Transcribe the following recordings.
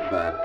bad.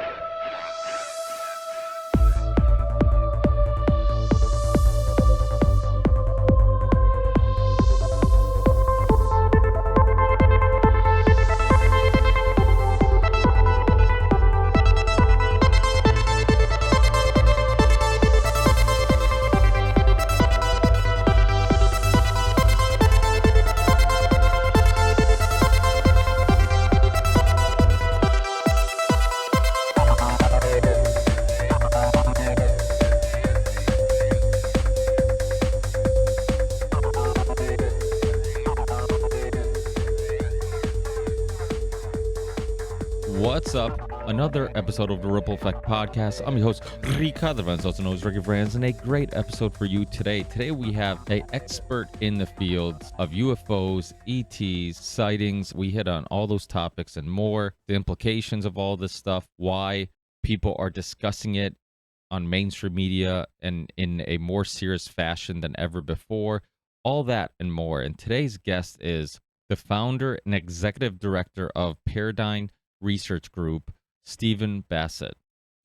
What's up? Another episode of the Ripple Effect Podcast. I'm your host, Ricardo Vance, also known as Ricky Franz, and a great episode for you today. Today we have an expert in the field of UFOs, ETs, sightings. We hit on all those topics and more, the implications of all this stuff, why people are discussing it on mainstream media and in a more serious fashion than ever before, all that and more. And today's guest is the founder and executive director of Paradigm Research Group, Stephen Bassett.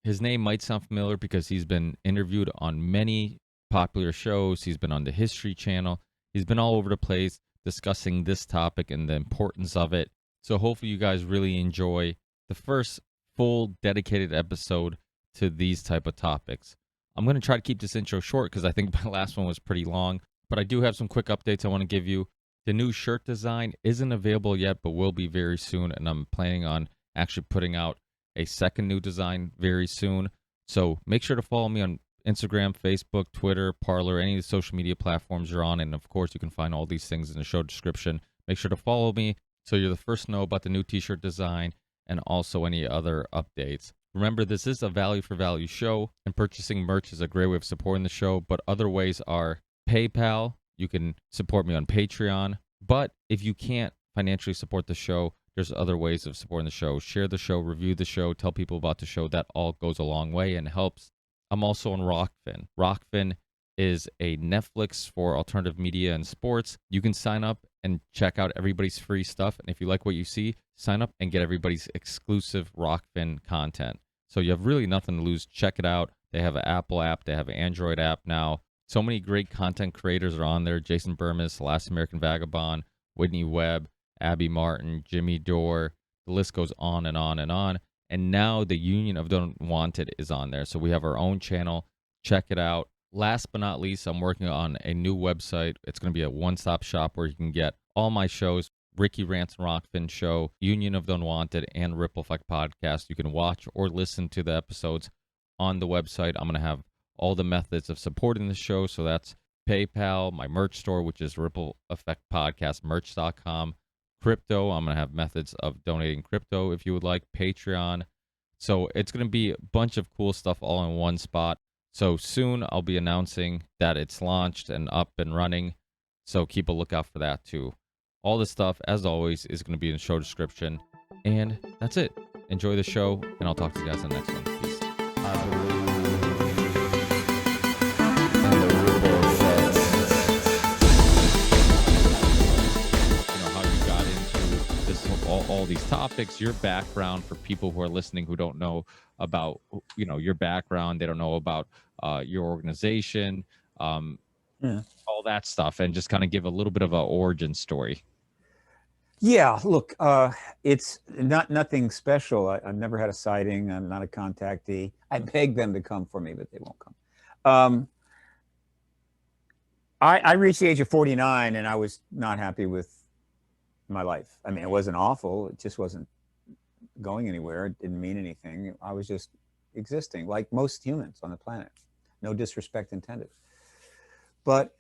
His name might sound familiar because he's been interviewed on many popular shows. He's been on the History Channel. He's been all over the place discussing this topic and the importance of it. So hopefully you guys really enjoy the first full dedicated episode to these type of topics. I'm going to try to keep this intro short because I think my last one was pretty long, but I do have some quick updates I want to give you. The new shirt design isn't available yet, but will be very soon, and I'm planning on actually putting out a second new design very soon. So make sure to follow me on Instagram, Facebook, Twitter, Parler, any of the social media platforms you're on. And of course, you can find all these things in the show description. Make sure to follow me so you're the first to know about the new t-shirt design and also any other updates. Remember, this is a value for value show, and purchasing merch is a great way of supporting the show, but other ways are PayPal. You can support me on Patreon, but if you can't financially support the show, there's other ways of supporting the show. Share the show, review the show, tell people about the show. That all goes a long way and helps. I'm also on Rockfin. Rockfin is a Netflix for alternative media and sports. You can sign up and check out everybody's free stuff. And if you like what you see, sign up and get everybody's exclusive Rockfin content. So you have really nothing to lose. Check it out. They have an Apple app. They have an Android app now. So many great content creators are on there. Jason Burmis, Last American Vagabond, Whitney Webb, Abby Martin, Jimmy Dore, the list goes on and on and on. And now the Union of the Unwanted is on there. So we have our own channel. Check it out. Last but not least, I'm working on a new website. It's going to be a one-stop shop where you can get all my shows, Ricky Rants and Rockfin Show, Union of the Unwanted, and Ripple Effect Podcast. You can watch or listen to the episodes on the website. I'm going to have all the methods of supporting the show. So that's PayPal, my merch store, which is Ripple Effect Podcast, merch.com. Crypto, I'm going to have methods of donating crypto if you would like, Patreon. So it's going to be a bunch of cool stuff all in one spot. So soon I'll be announcing that it's launched and up and running. So keep a lookout for that too. All this stuff, as always, is going to be in the show description. And that's it. Enjoy the show, and I'll talk to you guys in the next one. Peace. All these topics, your background for people who are listening who don't know about, your background. They don't know about your organization, all that stuff, and just kind of give a little bit of an origin story. Yeah, look, it's nothing special. I've never had a sighting. I'm not a contactee. I beg them to come for me, but they won't come. I reached the age of 49 and I was not happy with my life. I mean, it wasn't awful. It just wasn't going anywhere. It didn't mean anything. I was just existing like most humans on the planet. No disrespect intended. But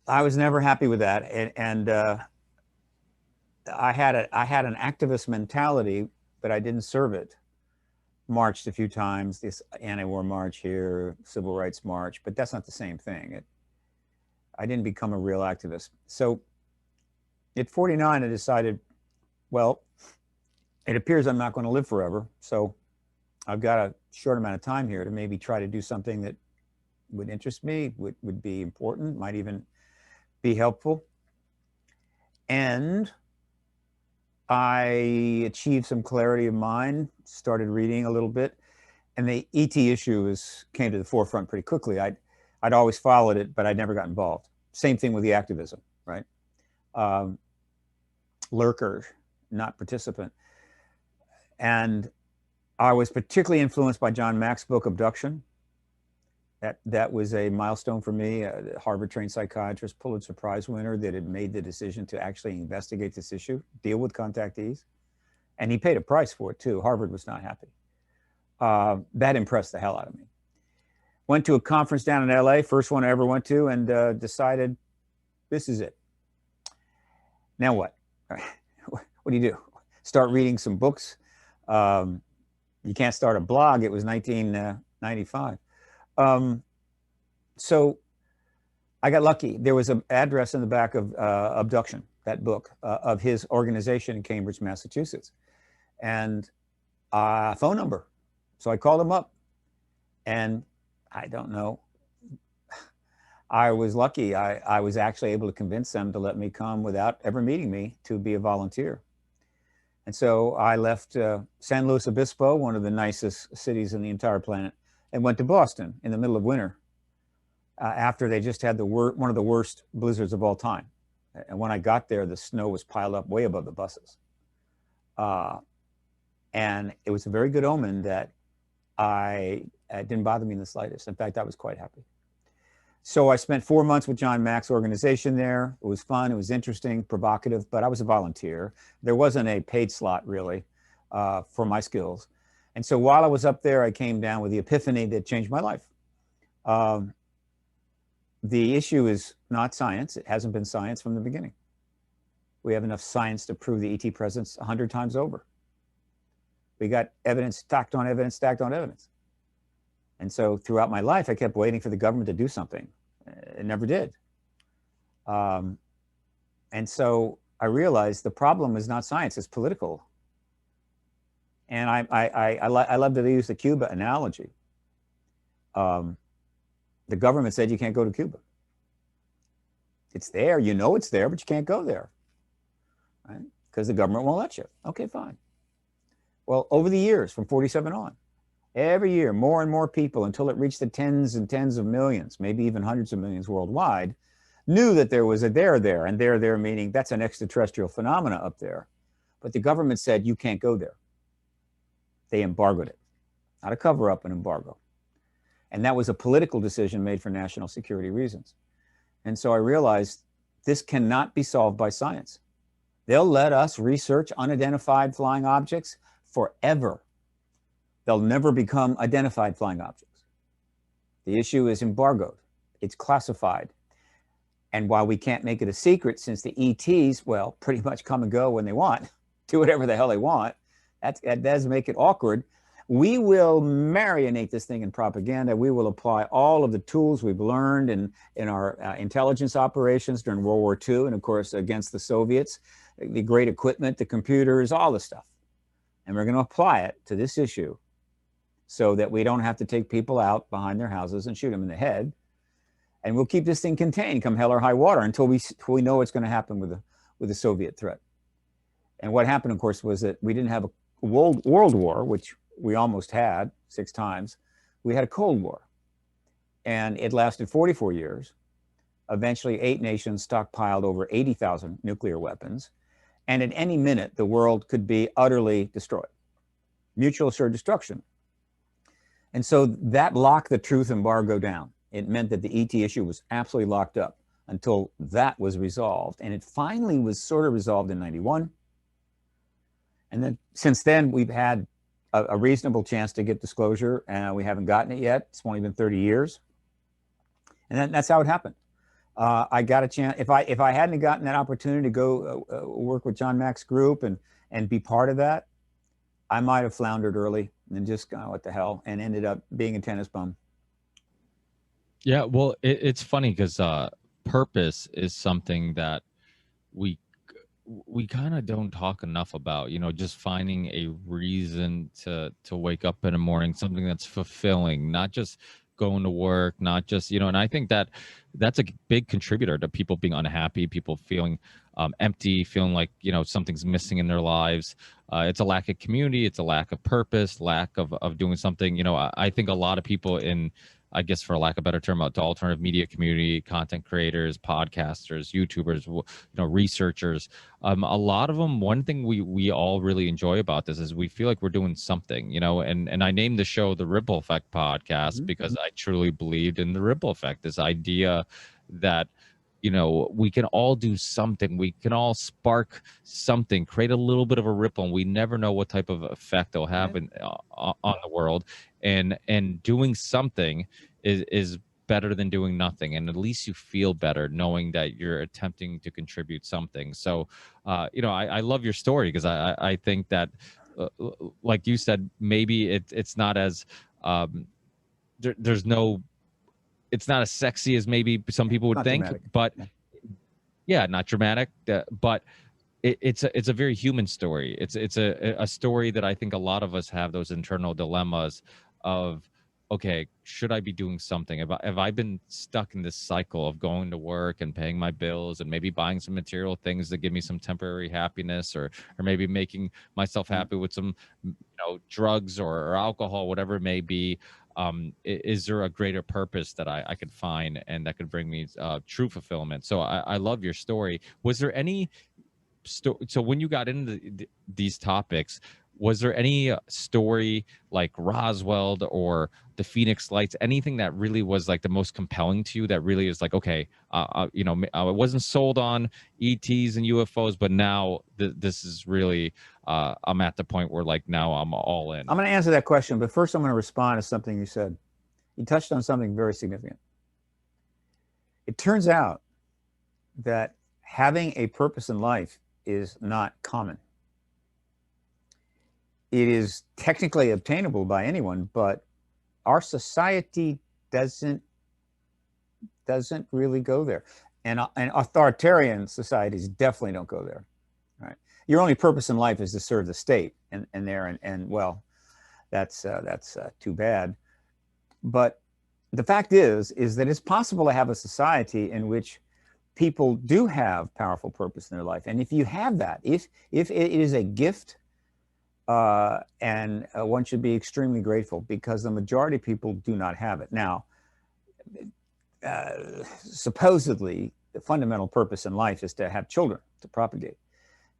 I was never happy with that. And I had an activist mentality, but I didn't serve it. Marched a few times, this anti-war march here, civil rights march, but that's not the same thing. I didn't become a real activist. So at 49, I decided, well, it appears I'm not going to live forever. So I've got a short amount of time here to maybe try to do something that would interest me, would be important, might even be helpful. And I achieved some clarity of mind, started reading a little bit, and the ET issue came to the forefront pretty quickly. I'd always followed it, but I'd never got involved. Same thing with the activism, right? Lurker, not participant. And I was particularly influenced by John Mack's book, Abduction. That was a milestone for me, a Harvard-trained psychiatrist, Pulitzer Prize winner, that had made the decision to actually investigate this issue, deal with contactees. And he paid a price for it, too. Harvard was not happy. That impressed the hell out of me. Went to a conference down in LA, first one I ever went to, and decided this is it. Now what? What do you do? Start reading some books. You can't start a blog. It was 1995. So I got lucky. There was an address in the back of Abduction, that book, of his organization in Cambridge, Massachusetts, and a phone number. So I called him up, and I don't know. I was lucky. I was actually able to convince them to let me come without ever meeting me to be a volunteer. And so I left San Luis Obispo, one of the nicest cities in the entire planet, and went to Boston in the middle of winter after they just had one of the worst blizzards of all time. And when I got there, the snow was piled up way above the buses. And it was a very good omen that it didn't bother me in the slightest. In fact, I was quite happy. So I spent 4 months with John Mack's organization there. It was fun. It was interesting, provocative, but I was a volunteer. There wasn't a paid slot, really, for my skills. And so while I was up there, I came down with the epiphany that changed my life. The issue is not science. It hasn't been science from the beginning. We have enough science to prove the ET presence 100 times over. We got evidence stacked on evidence, stacked on evidence. And so throughout my life, I kept waiting for the government to do something. It never did. And so I realized the problem is not science, it's political. And I love to use the Cuba analogy. The government said you can't go to Cuba. It's there, you know it's there, but you can't go there, right? Because the government won't let you. Okay, fine. Well, over the years, from 47 on, every year, more and more people, until it reached the tens and tens of millions, maybe even hundreds of millions worldwide, knew that there was a there, and there meaning that's an extraterrestrial phenomena up there. But the government said, you can't go there. They embargoed it. Not a cover-up, an embargo. And that was a political decision made for national security reasons. And so I realized this cannot be solved by science. They'll let us research unidentified flying objects forever. They'll never become identified flying objects. The issue is embargoed. It's classified. And while we can't make it a secret, since the ETs, well, pretty much come and go when they want, do whatever the hell they want, that does make it awkward. We will marionate this thing in propaganda. We will apply all of the tools we've learned in our intelligence operations during World War II, and of course, against the Soviets, the great equipment, the computers, all the stuff. And we're going to apply it to this issue so that we don't have to take people out behind their houses and shoot them in the head. And we'll keep this thing contained come hell or high water until we know what's going to happen with the Soviet threat. And what happened, of course, was that we didn't have a world war, which we almost had 6 times. We had a Cold War. And it lasted 44 years. Eventually, 8 nations stockpiled over 80,000 nuclear weapons. And at any minute, the world could be utterly destroyed. Mutual assured destruction. And so that locked the truth embargo down. It meant that the ET issue was absolutely locked up until that was resolved. And it finally was sort of resolved in 91. And then since then, we've had a reasonable chance to get disclosure, and we haven't gotten it yet. It's only been 30 years. And that's how it happened. I got a chance. If I hadn't gotten that opportunity to go work with John Mack's group and be part of that, I might have floundered early and just gone, what the hell, and ended up being a tennis bum. Yeah, well, it's funny because purpose is something that we kind of don't talk enough about, just finding a reason to wake up in the morning, something that's fulfilling, not just going to work, not just, and I think that's a big contributor to people being unhappy, people feeling empty, feeling like, you know, something's missing in their lives. It's a lack of community. It's a lack of purpose, lack of doing something. You know, I think a lot of people in, I guess for lack of a better term, the alternative media community, content creators, podcasters, YouTubers, you know, researchers, a lot of them, one thing we all really enjoy about this is we feel like we're doing something, you know, and I named the show the Ripple Effect Podcast because I truly believed in the ripple effect, this idea that, you know, we can all do something, we can all spark something, create a little bit of a ripple, and we never know what type of effect they'll have on the world, and doing something is better than doing nothing, and at least you feel better knowing that you're attempting to contribute something. So you know, I love your story because I think that like you said, maybe it's not as there's no, it's not as sexy as maybe some people would think, dramatic. but yeah, not dramatic, but it's a very human story. It's a story that I think a lot of us have those internal dilemmas of, okay, should I be doing something? Have I been stuck in this cycle of going to work and paying my bills and maybe buying some material things that give me some temporary happiness, or maybe making myself happy with some, you know, drugs or alcohol, whatever it may be. Is there a greater purpose that I could find and that could bring me true fulfillment? So I love your story. Was there any so when you got into these topics, was there any story like Roswell or the Phoenix Lights, anything that really was like the most compelling to you, that really is like, okay, you know, I wasn't sold on ETs and UFOs, but now this is really, I'm at the point where like now I'm all in? I'm going to answer that question, but first I'm going to respond to something you said. You touched on something very significant. It turns out that having a purpose in life is not common. It is technically obtainable by anyone, but our society doesn't really go there, and authoritarian societies definitely don't go there. Right? Your only purpose in life is to serve the state, and well, that's too bad. But the fact is that it's possible to have a society in which people do have powerful purpose in their life, and if you have that, if it is a gift. And one should be extremely grateful, because the majority of people do not have it. Now, supposedly, the fundamental purpose in life is to have children, to propagate.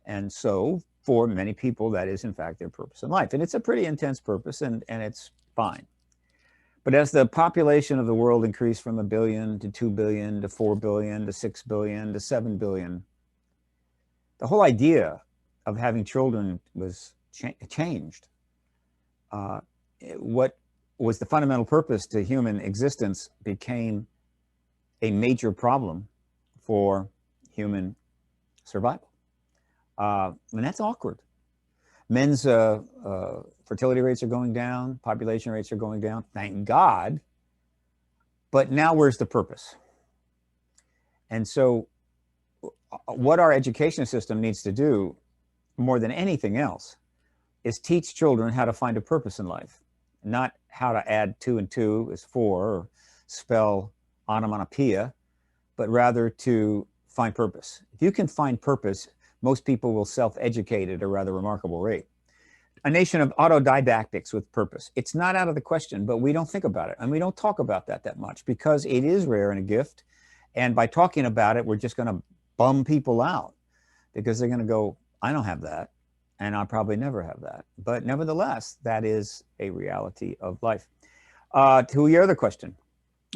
And so for many people, that is in fact their purpose in life. And it's a pretty intense purpose, and it's fine. But as the population of the world increased from 1 billion to 2 billion to 4 billion to 6 billion to 7 billion, the whole idea of having children was changed. What was the fundamental purpose to human existence became a major problem for human survival. And that's awkward. Men's fertility rates are going down, population rates are going down, thank God. But now where's the purpose? And so what our education system needs to do more than anything else is teach children how to find a purpose in life, not how to add 2 and 2 is 4 or spell onomatopoeia, but rather to find purpose. If you can find purpose, most people will self-educate at a rather remarkable rate. A nation of autodidactics with purpose. It's not out of the question, but we don't think about it. And we don't talk about that much because it is rare and a gift. And by talking about it, we're just going to bum people out because they're going to go, I don't have that. And I'll probably never have that. But nevertheless, that is a reality of life. To your other question,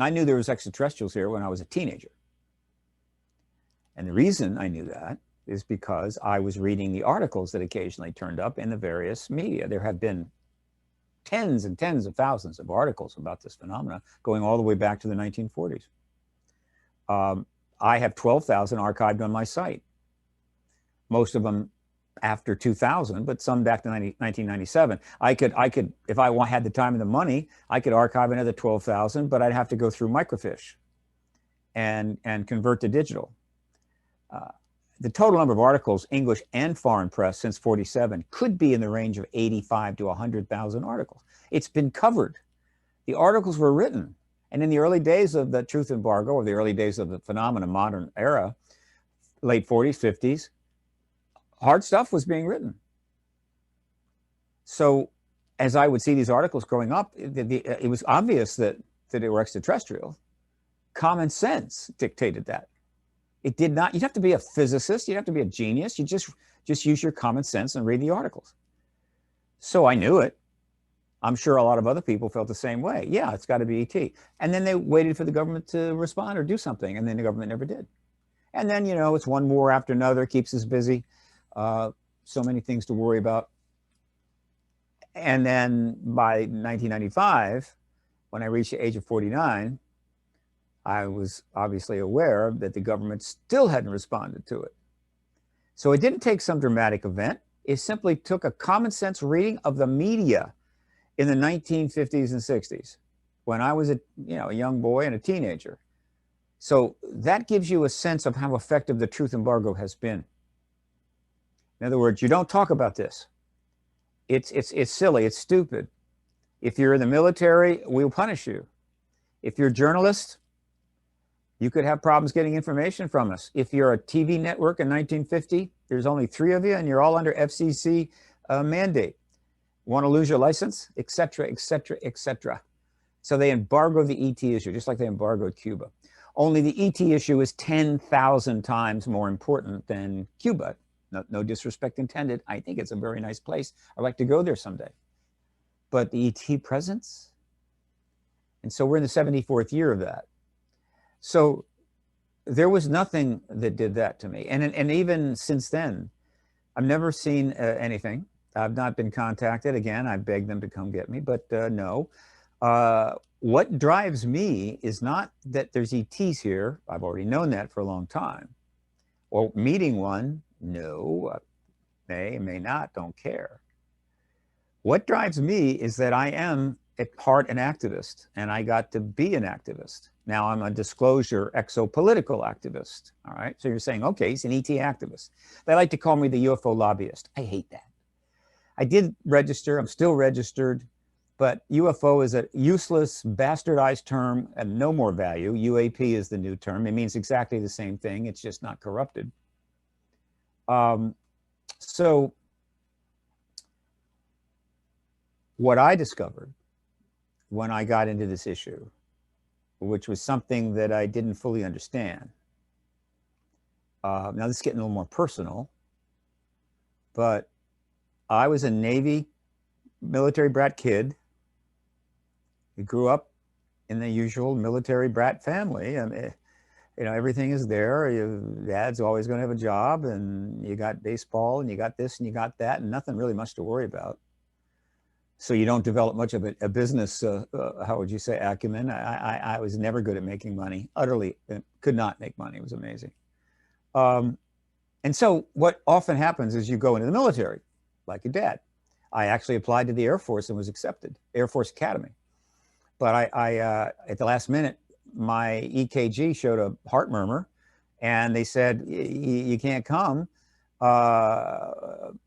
I knew there was extraterrestrials here when I was a teenager. And the reason I knew that is because I was reading the articles that occasionally turned up in the various media. There have been tens and tens of thousands of articles about this phenomena going all the way back to the 1940s. I have 12,000 archived on my site. Most of them after 2000, but some back to 1997. I could, if I had the time and the money, I could archive another 12,000, but I'd have to go through microfiche and convert to digital. The total number of articles, English and foreign press, since 47 could be in the range of 85 to 100,000 articles. It's been covered. The articles were written. And in the early days of the truth embargo, or the early days of the phenomenon modern era, late 40s, 50s, hard stuff was being written. So as I would see these articles growing up, it was obvious that they were extraterrestrial. Common sense dictated that. It did not, you'd have to be a physicist, you'd have to be a genius, you just use your common sense and read the articles. So I knew it. I'm sure a lot of other people felt the same way. Yeah, it's got to be ET. And then they waited for the government to respond or do something, and then the government never did. And then, you know, it's one war after another, keeps us busy. So many things to worry about. And then by 1995, when I reached the age of 49, I was obviously aware that the government still hadn't responded to it. So it didn't take some dramatic event. It simply took a common sense reading of the media in the 1950s and 60s, when I was a young boy and a teenager. So that gives you a sense of how effective the truth embargo has been. In other words, you don't talk about this. It's silly, it's stupid. If you're in the military, we'll punish you. If you're a journalist, you could have problems getting information from us. If you're a TV network in 1950, there's only 3 of you and you're all under FCC mandate. Want to lose your license, et cetera, et cetera, et cetera. So they embargoed the ET issue, just like they embargoed Cuba. Only the ET issue is 10,000 times more important than Cuba. No disrespect intended. I think it's a very nice place. I'd like to go there someday. But the ET presence? And so we're in the 74th year of that. So there was nothing that did that to me. And even since then, I've never seen anything. I've not been contacted. Again, I begged them to come get me, but no. What drives me is not that there's ETs here. I've already known that for a long time. Or meeting one, no. May not, don't care. What drives me is that I am at heart an activist, and I got to be an activist. Now I'm a disclosure exopolitical activist, all right? So you're saying, okay, he's an ET activist. They like to call me the UFO lobbyist. I hate that. I did register, I'm still registered, but UFO is a useless, bastardized term and no more value. UAP is the new term. It means exactly the same thing. It's just not corrupted. So what I discovered when I got into this issue, which was something that I didn't fully understand. Now this is getting a little more personal, but I was a Navy military brat kid. We grew up in the usual military brat family. I mean, you know, everything is there. Your dad's always going to have a job, and you got baseball, and you got this, and you got that, and nothing really much to worry about. So you don't develop much of a business, how would you say, acumen. I was never good at making money, utterly could not make money. It was amazing. And so what often happens is you go into the military, like your dad. I actually applied to the Air Force and was accepted, Air Force Academy. But I at the last minute, my EKG showed a heart murmur, and they said, you can't come. And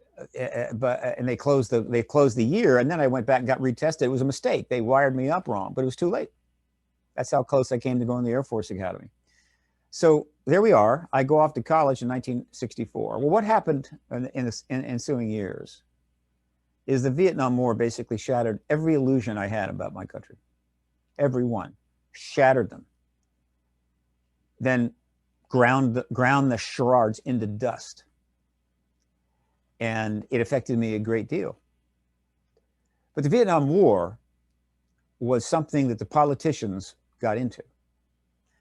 they closed the year, and then I went back and got retested. It was a mistake. They wired me up wrong, but it was too late. That's how close I came to going to the Air Force Academy. So there we are. I go off to college in 1964. Well, what happened in the ensuing years is the Vietnam War basically shattered every illusion I had about my country. Every one. Shattered them. Then ground the charades into dust. And it affected me a great deal. But the Vietnam War was something that the politicians got into.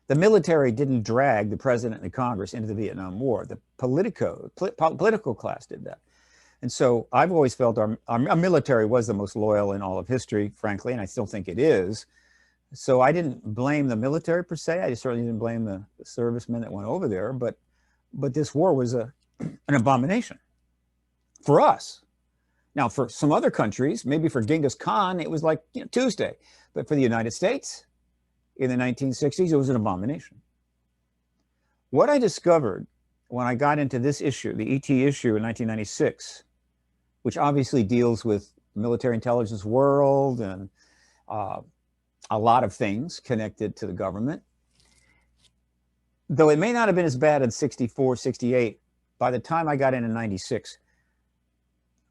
The military didn't drag the president and the Congress into the Vietnam War. The political class did that. And so I've always felt our military was the most loyal in all of history, frankly, and I still think it is. So I didn't blame the military per se. I certainly didn't blame the servicemen that went over there. But this war was an abomination for us. Now, for some other countries, maybe for Genghis Khan, it was like Tuesday. But for the United States, in the 1960s, it was an abomination. What I discovered when I got into this issue, the ET issue in 1996, which obviously deals with military intelligence world and a lot of things connected to the government, though it may not have been as bad in 64, 68, by the time I got in 96,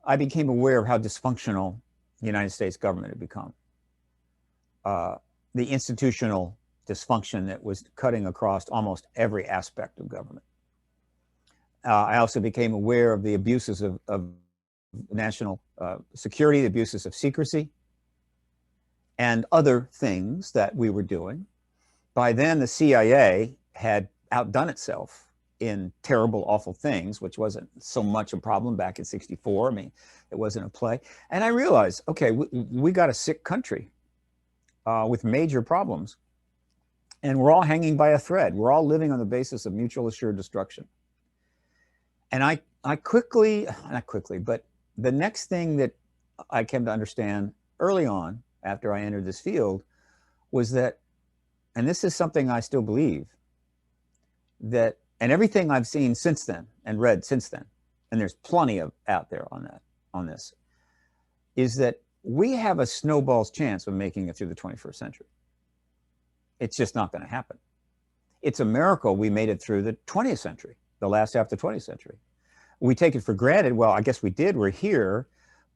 I became aware of how dysfunctional the United States government had become. The institutional dysfunction that was cutting across almost every aspect of government. I also became aware of the abuses of national security, the abuses of secrecy, and other things that we were doing. By then, the CIA had outdone itself in terrible, awful things, which wasn't so much a problem back in 64. I mean, it wasn't a play. And I realized, okay, we got a sick country with major problems. And we're all hanging by a thread. We're all living on the basis of mutual assured destruction. And I quickly, not quickly, but the next thing that I came to understand early on after I entered this field was that, and this is something I still believe, that, and everything I've seen since then and read since then, and there's plenty of out there on this, is that we have a snowball's chance of making it through the 21st century. It's just not going to happen. It's a miracle we made it through the 20th century, the last half of the 20th century. We take it for granted. Well, I guess we did. We're here.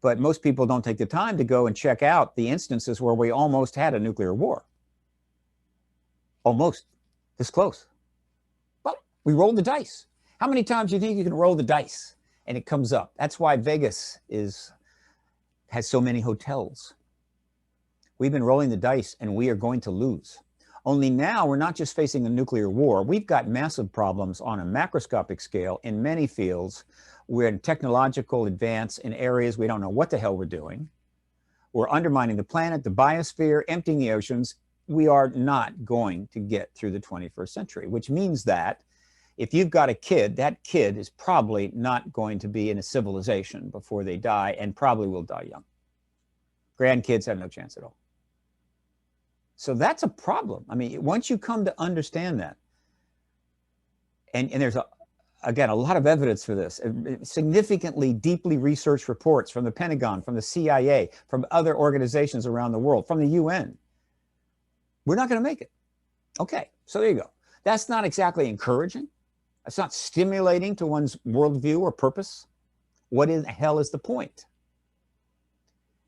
But most people don't take the time to go and check out the instances where we almost had a nuclear war. Almost. This close. But we rolled the dice. How many times do you think you can roll the dice and it comes up? That's why Vegas has so many hotels. We've been rolling the dice and we are going to lose. Only now we're not just facing a nuclear war. We've got massive problems on a macroscopic scale in many fields. We're in technological advance in areas we don't know what the hell we're doing. We're undermining the planet, the biosphere, emptying the oceans. We are not going to get through the 21st century, which means that if you've got a kid, that kid is probably not going to be in a civilization before they die and probably will die young. Grandkids have no chance at all. So that's a problem. I mean, once you come to understand that, and there's, again, a lot of evidence for this, significantly deeply researched reports from the Pentagon, from the CIA, from other organizations around the world, from the UN, we're not going to make it. Okay, so there you go. That's not exactly encouraging. That's not stimulating to one's worldview or purpose. What in the hell is the point?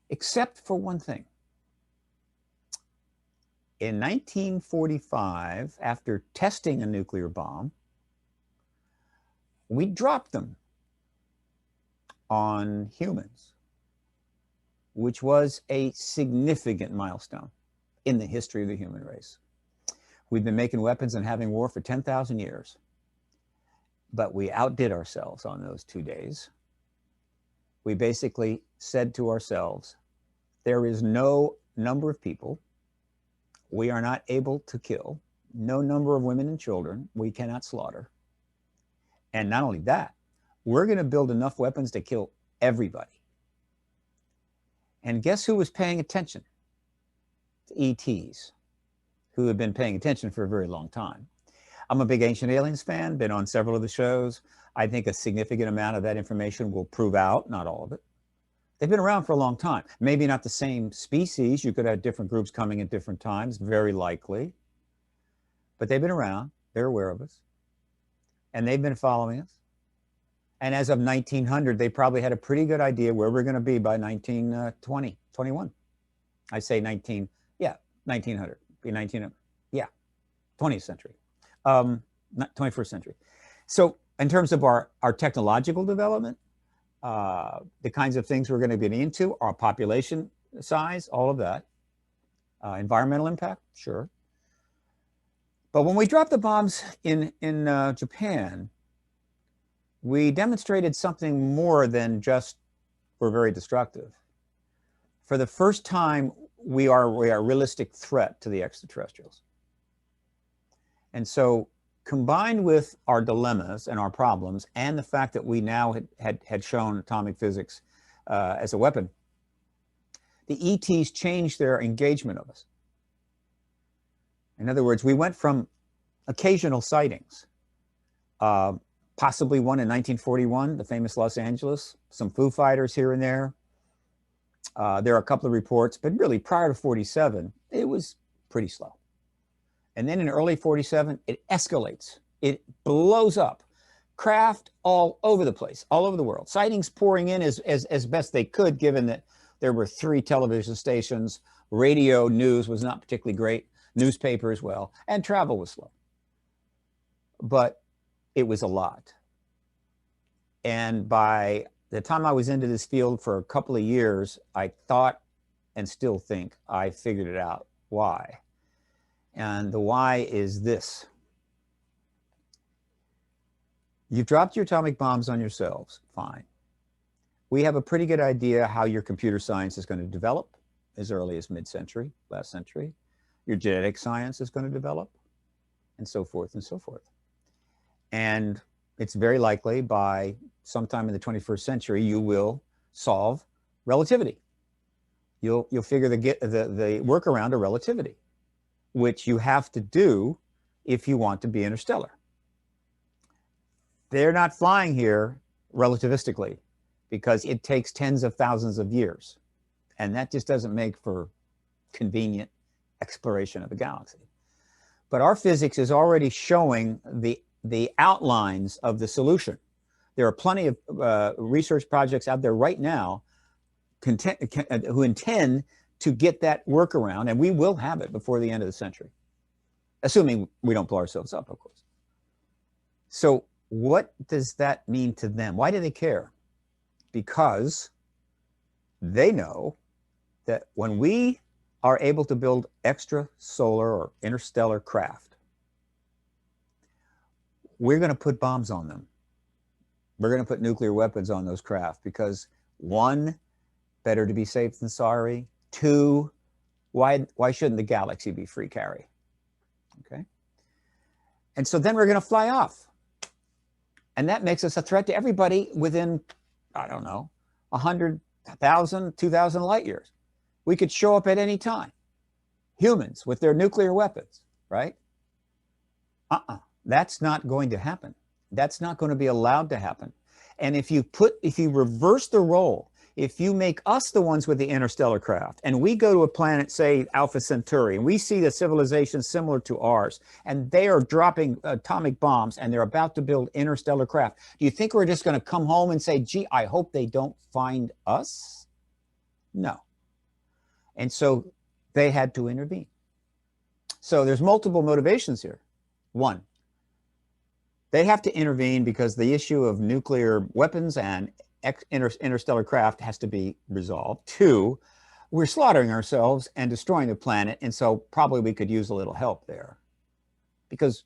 Except for one thing. In 1945, after testing a nuclear bomb, we dropped them on humans, which was a significant milestone in the history of the human race. We've been making weapons and having war for 10,000 years, but we outdid ourselves on those 2 days. We basically said to ourselves, there is no number of people we are not able to kill, no number of women and children we cannot slaughter. And not only that, we're going to build enough weapons to kill everybody. And guess who was paying attention? ETs, who have been paying attention for a very long time. I'm a big Ancient Aliens fan, been on several of the shows. I think a significant amount of that information will prove out, not all of it. They've been around for a long time. Maybe not the same species. You could have different groups coming at different times, very likely. But they've been around. They're aware of us. And they've been following us. And as of 1900, they probably had a pretty good idea where we're going to be by 1920, 21. I say 1900. Be 1900. Yeah, 20th century, not 21st century. So in terms of our technological development, the kinds of things we're going to get into, our population size, all of that, environmental impact, sure. But when we dropped the bombs in Japan, we demonstrated something more than just we're very destructive. For the first time, we are a realistic threat to the extraterrestrials. And so combined with our dilemmas and our problems and the fact that we now had shown atomic physics as a weapon, the ETs changed their engagement of us. In other words, we went from occasional sightings, possibly one in 1941, the famous Los Angeles, some Foo Fighters here and there. There are a couple of reports, but really prior to 47, it was pretty slow. And then in early 47, it escalates. It blows up. Craft all over the place, all over the world. Sightings pouring in as best they could, given that there were 3 television stations. Radio news was not particularly great. Newspapers, well, and travel was slow. But it was a lot. And by the time I was into this field for a couple of years, I thought and still think I figured it out. Why? And the why is this. You've dropped your atomic bombs on yourselves, fine. We have a pretty good idea how your computer science is going to develop as early as mid-century, last century. Your genetic science is going to develop, and so forth and so forth. And it's very likely by sometime in the 21st century, you will solve relativity. You'll figure the workaround of relativity, which you have to do if you want to be interstellar. They're not flying here relativistically because it takes tens of thousands of years. And that just doesn't make for convenient exploration of the galaxy. But our physics is already showing the outlines of the solution. There are plenty of research projects out there right now who intend to get that workaround, and we will have it before the end of the century, assuming we don't blow ourselves up, of course. So what does that mean to them? Why do they care? Because they know that when we are able to build extrasolar or interstellar craft, we're going to put bombs on them. We're going to put nuclear weapons on those craft because 1, better to be safe than sorry. 2, why shouldn't the galaxy be free carry? Okay. And so then we're going to fly off. And that makes us a threat to everybody within, I don't know, 100,000, 2,000 light years. We could show up at any time. Humans with their nuclear weapons, right? That's not going to happen. That's not going to be allowed to happen. And if you reverse the role, if you make us the ones with the interstellar craft, and we go to a planet, say Alpha Centauri, and we see the civilization similar to ours, and they are dropping atomic bombs, and they're about to build interstellar craft, do you think we're just going to come home and say, gee, I hope they don't find us? No. And so they had to intervene. So there's multiple motivations here. 1, they have to intervene because the issue of nuclear weapons and interstellar craft has to be resolved. 2, we're slaughtering ourselves and destroying the planet, and so probably we could use a little help there. Because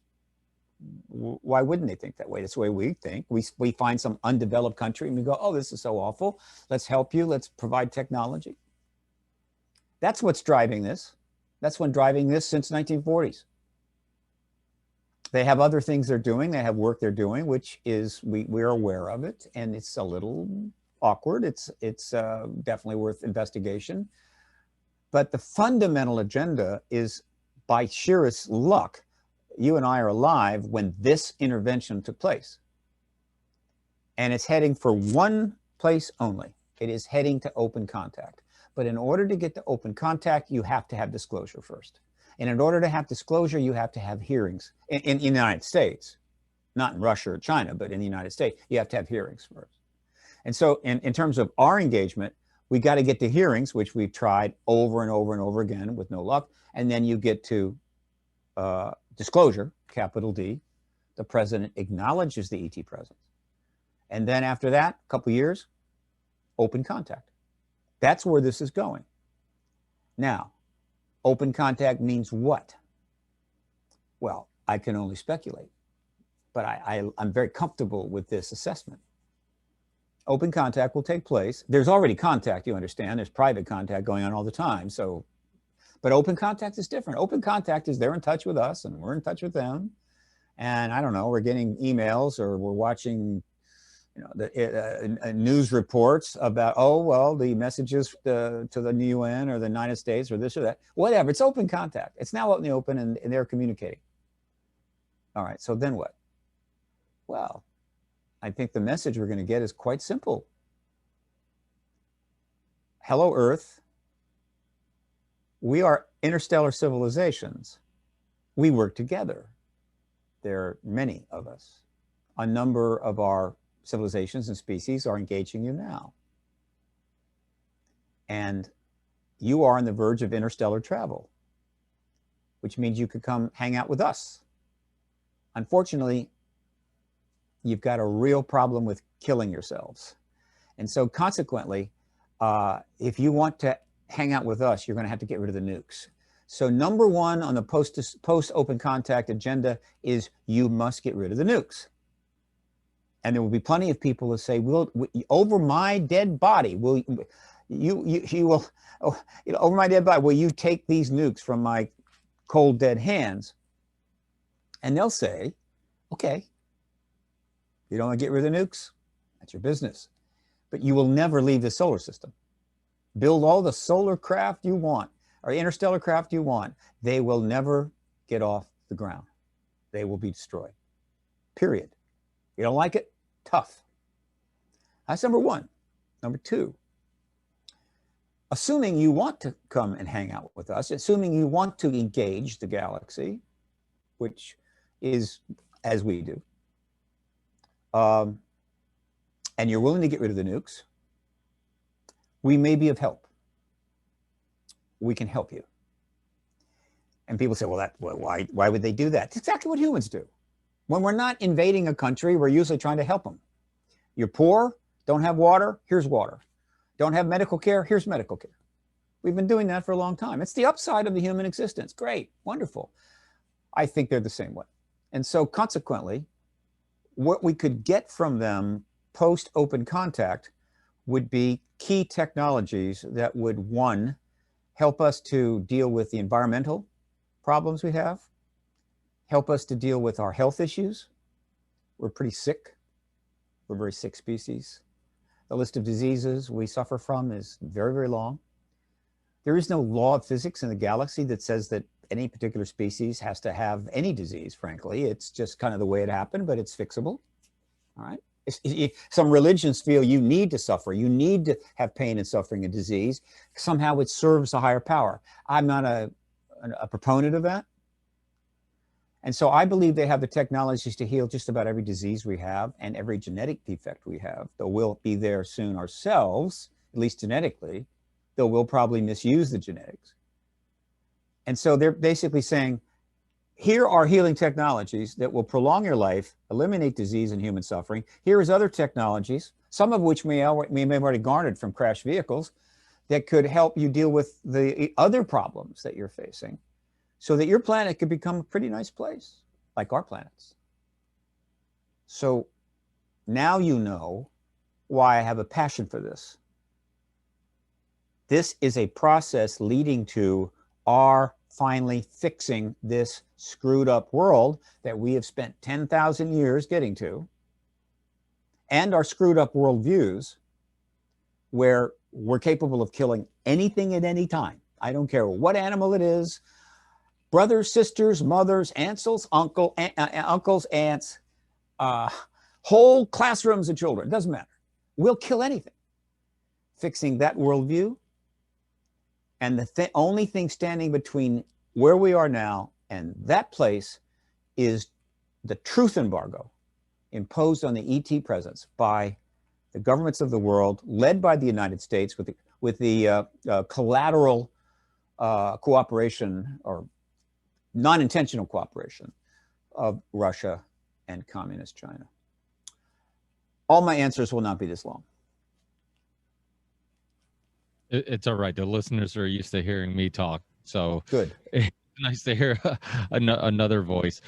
why wouldn't they think that way? That's the way we think. We find some undeveloped country and we go, oh, this is so awful. Let's help you. Let's provide technology. That's what's driving this. That's what's driving this since 1940s. They have other things they're doing. They have work they're doing, which is, we're aware of it, and it's a little awkward. It's definitely worth investigation. But the fundamental agenda is, by sheerest luck, you and I are alive when this intervention took place. And it's heading for one place only. It is heading to open contact. But in order to get to open contact, you have to have disclosure first. And in order to have disclosure, you have to have hearings in the United States, not in Russia or China, but in the United States, you have to have hearings first. And so in terms of our engagement, we got to get to hearings, which we've tried over and over and over again with no luck. And then you get to disclosure, capital D. The president acknowledges the ET presence. And then after that, a couple of years, open contact. That's where this is going. Now, open contact means what? Well, I can only speculate, but I'm very comfortable with this assessment. Open contact will take place. There's already contact, you understand. There's private contact going on all the time. So, but open contact is different. Open contact is they're in touch with us and we're in touch with them. And I don't know, we're getting emails or we're watching, you know, the news reports about, oh, well, the messages to the UN or the United States or this or that, whatever. It's open contact. It's now out in the open and they're communicating. All right, so then what? Well, I think the message we're going to get is quite simple. Hello, Earth. We are interstellar civilizations. we work together. There are many of us. A number of our civilizations and species are engaging you now. And you are on the verge of interstellar travel, which means you could come hang out with us. Unfortunately, you've got a real problem with killing yourselves. And so consequently, if you want to hang out with us, you're going to have to get rid of the nukes. So number one on the post-open contact agenda is you must get rid of the nukes. And there will be plenty of people who say, over my dead body, will over my dead body, will you take these nukes from my cold, dead hands? And they'll say, okay, you don't want to get rid of the nukes? That's your business. But you will never leave the solar system. Build all the solar craft you want, or interstellar craft you want. They will never get off the ground. They will be destroyed. Period. You don't like it? Tough. That's number one. Number two, assuming you want to come and hang out with us, assuming you want to engage the galaxy, which is as we do, and you're willing to get rid of the nukes, we may be of help. We can help you. And people say, well, why would they do that? It's exactly what humans do. When we're not invading a country, we're usually trying to help them. You're poor, don't have water, here's water. Don't have medical care, here's medical care. We've been doing that for a long time. It's the upside of the human existence. Great, wonderful. I think they're the same way. And so consequently, what we could get from them post-open contact would be key technologies that would, one, help us to deal with the environmental problems we have, help us to deal with our health issues. We're pretty sick. We're a very sick species. The list of diseases we suffer from is very, very long. There is no law of physics in the galaxy that says that any particular species has to have any disease, frankly. It's just kind of the way it happened, but it's fixable. All right. Some religions feel you need to suffer. You need to have pain and suffering and disease. Somehow it serves a higher power. I'm not a proponent of that. And so I believe they have the technologies to heal just about every disease we have and every genetic defect we have, though we'll be there soon ourselves, at least genetically, though we'll probably misuse the genetics. And so they're basically saying, here are healing technologies that will prolong your life, eliminate disease and human suffering. Here is other technologies, some of which we may have already garnered from crash vehicles, that could help you deal with the other problems that you're facing, so that your planet could become a pretty nice place, like our planets. So now you know why I have a passion for this. This is a process leading to our finally fixing this screwed up world that we have spent 10,000 years getting to, and our screwed up worldviews, where we're capable of killing anything at any time. I don't care what animal it is, brothers, sisters, mothers, aunts, uncles, aunts, whole classrooms of children, doesn't matter. We'll kill anything. Fixing that worldview, and the only thing standing between where we are now and that place is the truth embargo imposed on the ET presence by the governments of the world, led by the United States with the collateral cooperation or non-intentional cooperation of Russia and communist China. All my answers will not be this long. It's all right. The listeners are used to hearing me talk, so good. It's nice to hear another voice.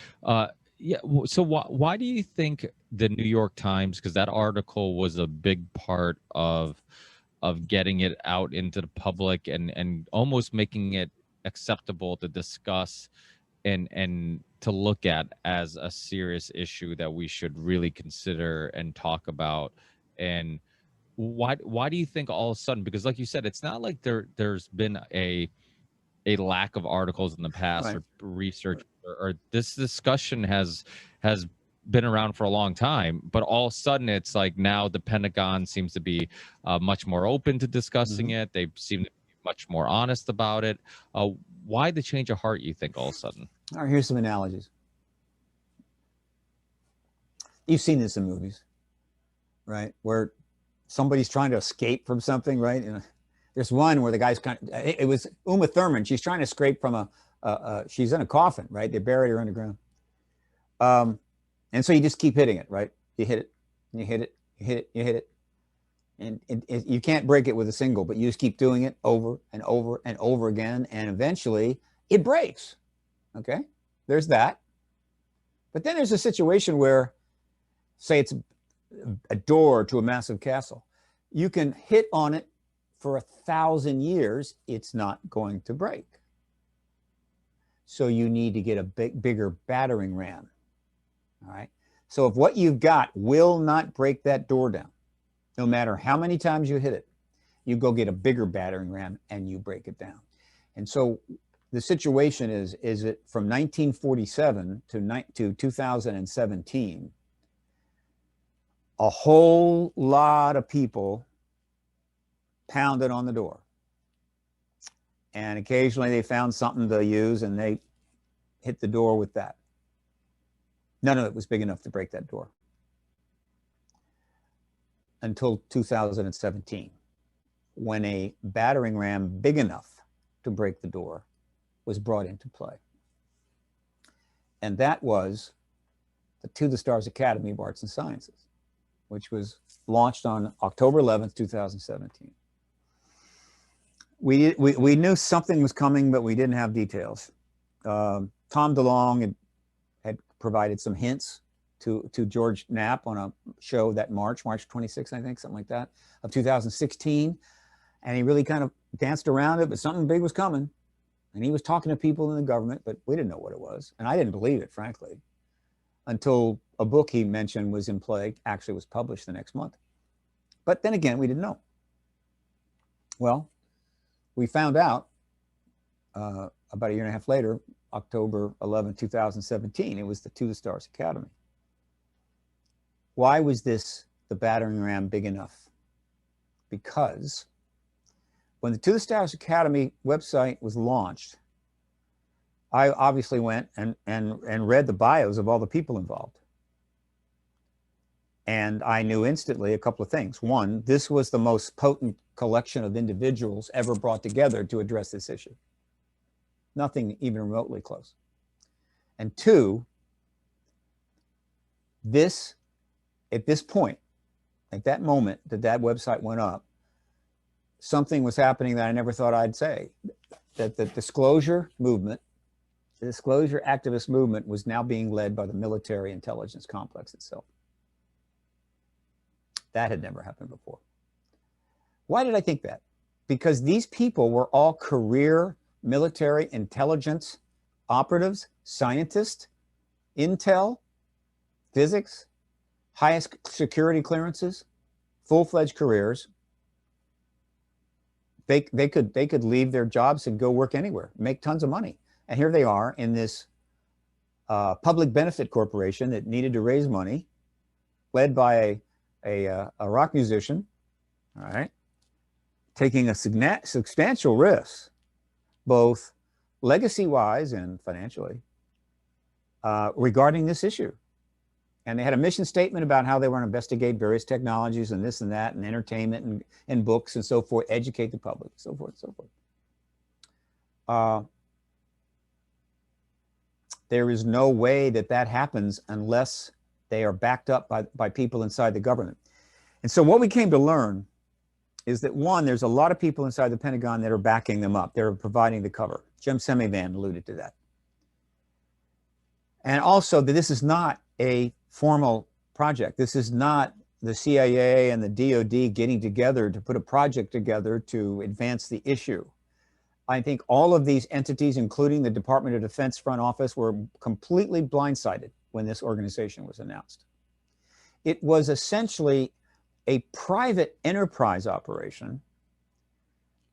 Yeah. So why do you think the New York Times, because that article was a big part of getting it out into the public and almost making it acceptable to discuss and to look at as a serious issue that we should really consider and talk about? And why do you think all of a sudden, because like you said, it's not like there's been a lack of articles in the past, right, or research, or this discussion has been around for a long time, but all of a sudden it's like now the Pentagon seems to be much more open to discussing it. They seem to be much more honest about it. Why the change of heart, you think, all of a sudden? All right, here's some analogies. You've seen this in movies, right? Where somebody's trying to escape from something, right? And there's one where the guy's it was Uma Thurman. She's trying to escape from she's in a coffin, right? They buried her underground. And so you just keep hitting it, right? You hit it, you hit it, you hit it, you hit it. And you can't break it with a single, but you just keep doing it over and over and over again. And eventually it breaks. Okay. There's that. But then there's a situation where, say it's a door to a massive castle. You can hit on it for 1,000 years. It's not going to break. So you need to get a bigger battering ram. All right. So if what you've got will not break that door down, no matter how many times you hit it, you go get a bigger battering ram and you break it down. And so the situation is that from 1947 to 2017, a whole lot of people pounded on the door. And occasionally they found something to use and they hit the door with that. None of it was big enough to break that door. Until 2017, when a battering ram big enough to break the door was brought into play. And that was the To the Stars Academy of Arts and Sciences, which was launched on October 11th, 2017. We knew something was coming, but we didn't have details. Tom DeLonge had provided some hints to George Knapp on a show that March 26th, I think, something like that, of 2016. And he really kind of danced around it, but something big was coming. And he was talking to people in the government, but we didn't know what it was. And I didn't believe it, frankly, until a book he mentioned was in play, actually was published the next month. But then again, we didn't know. Well, we found out about a year and a half later, October 11, 2017, it was the To the Stars Academy. Why was this the battering ram big enough? Because when the To the Stars Academy website was launched, I obviously went and read the bios of all the people involved. And I knew instantly a couple of things. One, this was the most potent collection of individuals ever brought together to address this issue. Nothing even remotely close. And two, at this point, at that moment that website went up, something was happening that I never thought I'd say. That the disclosure movement, the disclosure activist movement, was now being led by the military intelligence complex itself. That had never happened before. Why did I think that? Because these people were all career military intelligence operatives, scientists, intel, physics, highest security clearances, full-fledged careers. They could leave their jobs and go work anywhere, make tons of money. And here they are in this public benefit corporation that needed to raise money, led by a rock musician, all right, taking a substantial risk, both legacy-wise and financially, regarding this issue. And they had a mission statement about how they were going to investigate various technologies and this and that, and entertainment and books and so forth, educate the public, so forth and so forth. There is no way that happens unless they are backed up by people inside the government. And so what we came to learn is that, one, there's a lot of people inside the Pentagon that are backing them up. They're providing the cover. Jim Semivan alluded to that. And also that this is not a formal project. This is not the CIA and the DOD getting together to put a project together to advance the issue. I think all of these entities, including the Department of Defense front office, were completely blindsided when this organization was announced. It was essentially a private enterprise operation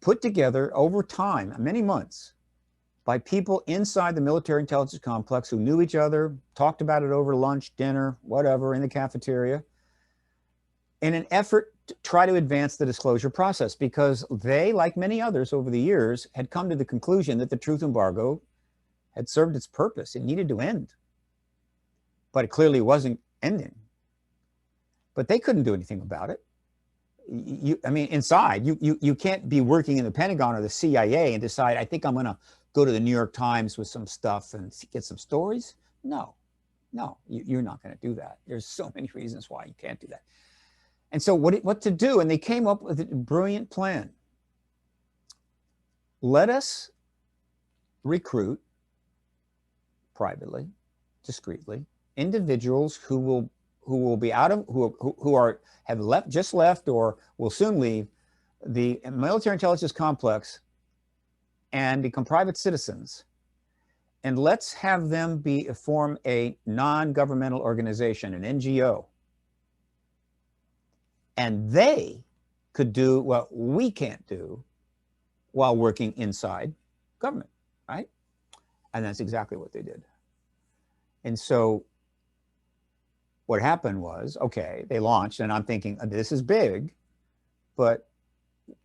put together over time, many months, by people inside the military intelligence complex who knew each other, talked about it over lunch, dinner, whatever, in the cafeteria, in an effort to try to advance the disclosure process, because they, like many others over the years, had come to the conclusion that the truth embargo had served its purpose. It needed to end, but it clearly wasn't ending. But they couldn't do anything about it. I mean, inside, you can't be working in the Pentagon or the CIA and decide, I think I'm going to go to the New York Times with some stuff and get some stories. No, you're not going to do that. There's so many reasons why you can't do that. And so what to do? And they came up with a brilliant plan. Let us recruit privately, discreetly, individuals who will be out of have just left or will soon leave the military intelligence complex and become private citizens. And let's have them form a non-governmental organization, an NGO. And they could do what we can't do while working inside government, right? And that's exactly what they did. And so what happened was, okay, they launched, and I'm thinking, this is big, but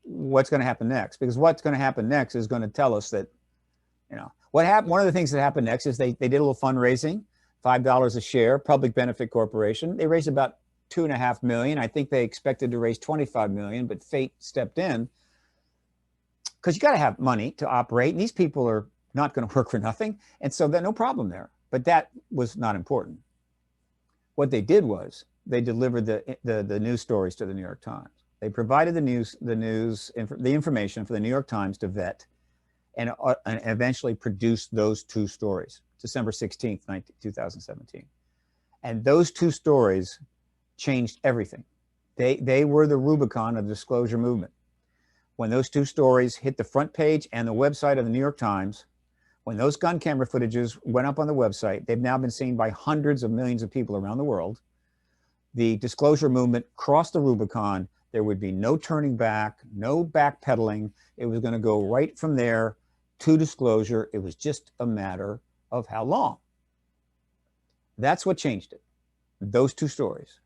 what's going to happen next? Because what's going to happen next is going to tell us that, what happened. One of the things that happened next is they did a little fundraising, $5 a share, public benefit corporation. They raised about $2.5 million. I think they expected to raise $25 million, but fate stepped in because you got to have money to operate. And these people are not going to work for nothing. And so no problem there, but that was not important. What they did was they delivered the news stories to the New York Times. They provided the information for the New York Times to vet and eventually produce those two stories, December 16th, 2017. And those two stories changed everything. They were the Rubicon of the disclosure movement. When those two stories hit the front page and the website of the New York Times, when those gun camera footages went up on the website, they've now been seen by hundreds of millions of people around the world. The disclosure movement crossed the Rubicon. There would be no turning back, no backpedaling. It was going to go right from there to disclosure. It was just a matter of how long. That's what changed it, those two stories.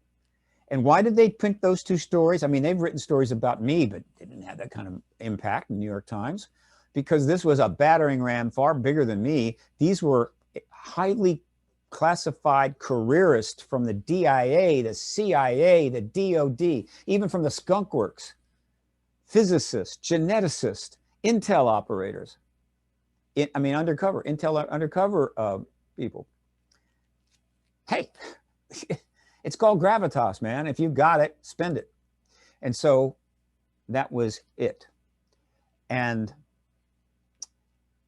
And why did they print those two stories? I mean, they've written stories about me, but they didn't have that kind of impact in the New York Times, because this was a battering ram far bigger than me. These were highly classified careerists from the DIA, the CIA, the DOD, even from the Skunk Works, physicists, geneticists, intel operators. Undercover, intel undercover people. Hey, it's called gravitas, man. If you've got it, spend it. And so that was it. And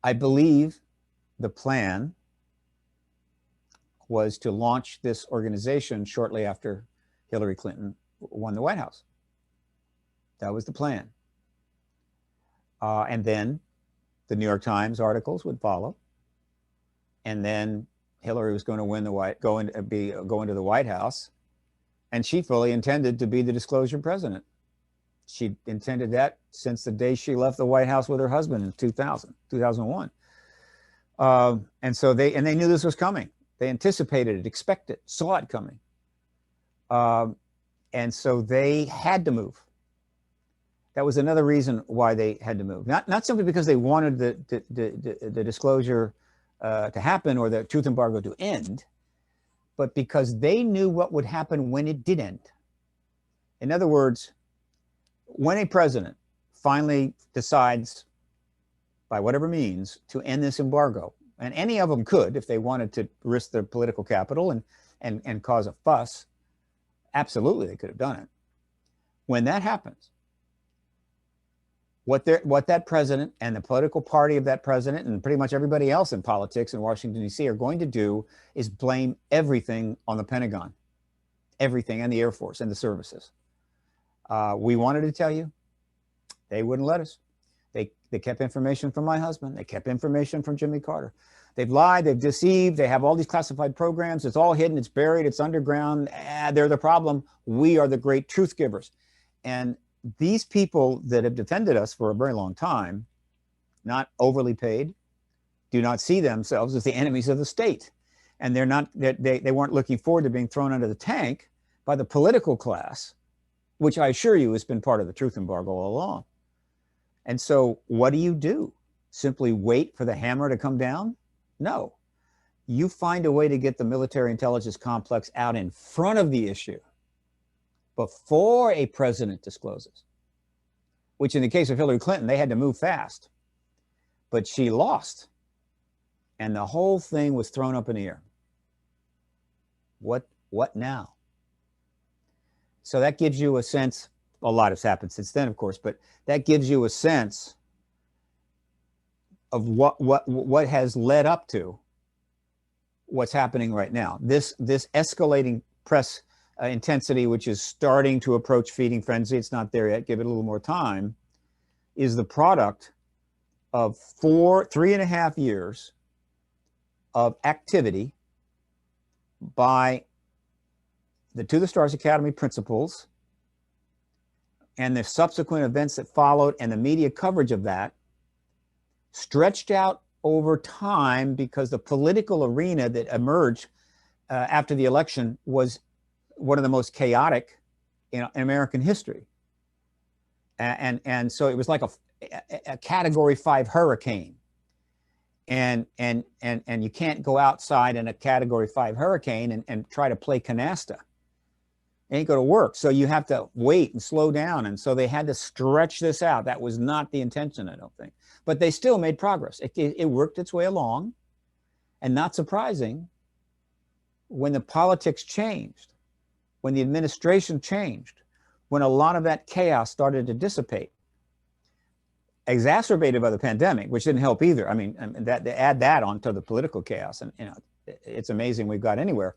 I believe the plan was to launch this organization shortly after Hillary Clinton won the White House. That was the plan. And then the New York Times articles would follow. And then Hillary was going to go into the White House, and she fully intended to be the disclosure president. She intended that since the day she left the White House with her husband in 2001. And so they knew this was coming. They anticipated it, expected it, saw it coming. And so they had to move. That was another reason why they had to move. Not simply because they wanted the disclosure to happen or the truth embargo to end, but because they knew what would happen when it did end. In other words, when a president finally decides, by whatever means, to end this embargo, and any of them could if they wanted to risk their political capital and cause a fuss, absolutely they could have done it. When that happens, what that president and the political party of that president and pretty much everybody else in politics in Washington, D.C. are going to do is blame everything on the Pentagon, everything, and the Air Force and the services. We wanted to tell you, they wouldn't let us. They kept information from my husband. They kept information from Jimmy Carter. They've lied, they've deceived, they have all these classified programs. It's all hidden, it's buried, it's underground. They're the problem. We are the great truth givers. And these people that have defended us for a very long time, not overly paid, do not see themselves as the enemies of the state. And they weren't looking forward to being thrown under the tank by the political class, which I assure you has been part of the truth embargo all along. And so what do? Simply wait for the hammer to come down? No, you find a way to get the military intelligence complex out in front of the issue before a president discloses, which in the case of Hillary Clinton, they had to move fast, but she lost. And the whole thing was thrown up in the air. What now? So that gives you a sense. A lot has happened since then, of course, but that gives you a sense of what has led up to what's happening right now. This escalating press intensity, which is starting to approach feeding frenzy. It's not there yet. Give it a little more time. Is the product of 3.5 years of activity by the To the Stars Academy principals and the subsequent events that followed and the media coverage of that, stretched out over time, because the political arena that emerged after the election was one of the most chaotic in American history. And so it was like a Category 5 hurricane. And you can't go outside in a Category 5 hurricane and try to play canasta. It ain't going to work. So you have to wait and slow down. And so they had to stretch this out. That was not the intention, I don't think. But they still made progress. It worked its way along. And not surprising, when the politics changed, when the administration changed, when a lot of that chaos started to dissipate, exacerbated by the pandemic, which didn't help either. I mean, that add that onto the political chaos, and it's amazing we've got anywhere.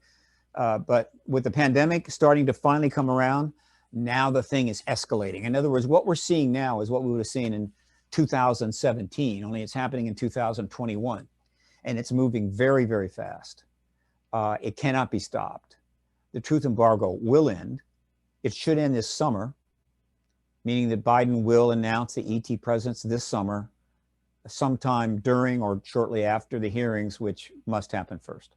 But with the pandemic starting to finally come around, now the thing is escalating. In other words, what we're seeing now is what we would have seen in 2017, only it's happening in 2021. And it's moving very, very fast. It cannot be stopped. The truth embargo will end. It should end this summer, meaning that Biden will announce the ET presence this summer, sometime during or shortly after the hearings, which must happen first.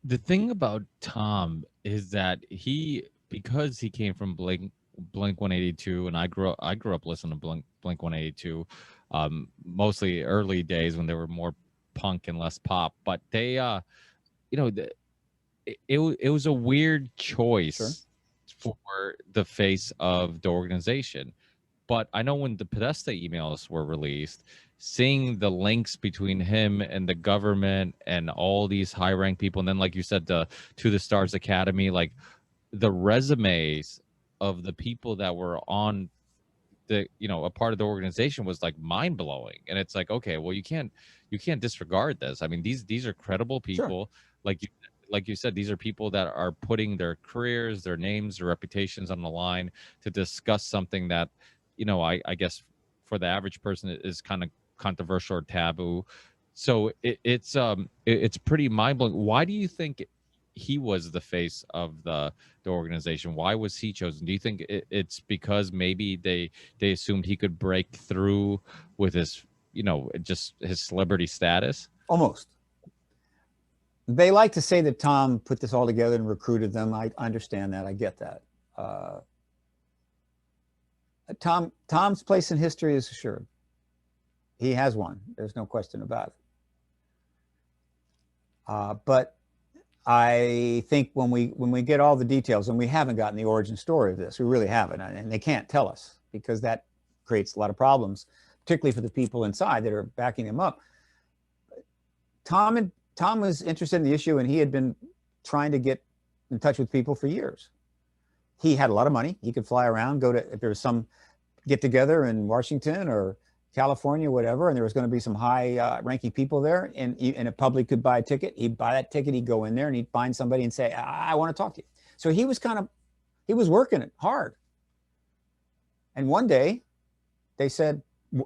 The thing about Tom is that because he came from Blink 182, and I grew up listening to Blink 182, mostly early days when they were more punk and less pop. But they, it was a weird choice for the face of the organization. But I know when the Podesta emails were released, seeing the links between him and the government and all these high-ranked people, and then, like you said, To the Stars Academy, like the resumes of the people that were on the, a part of the organization was like mind-blowing. And it's like, okay, well, you can't disregard this. I mean, these are credible people. Sure. Like you said, these are people that are putting their careers, their names, their reputations on the line to discuss something that, I guess for the average person is kind of controversial or taboo. So it's pretty mind-blowing. Why do you think he was the face of the organization? Why was he chosen? Do you think it's because maybe they assumed he could break through with his, just his celebrity status? Almost. They like to say that Tom put this all together and recruited them. I understand that. I get that. Tom's place in history is assured. He has one. There's no question about it. But I think when we get all the details, and we haven't gotten the origin story of this, we really haven't, and they can't tell us, because that creates a lot of problems, particularly for the people inside that are backing him up. Tom was interested in the issue, and he had been trying to get in touch with people for years. He had a lot of money. He could fly around, go to, if there was some get together in Washington or California, whatever, and there was going to be some high ranking people there, and a public could buy a ticket. He'd buy that ticket, he'd go in there, and he'd find somebody and say, I want to talk to you. So he was working it hard. And one day they said,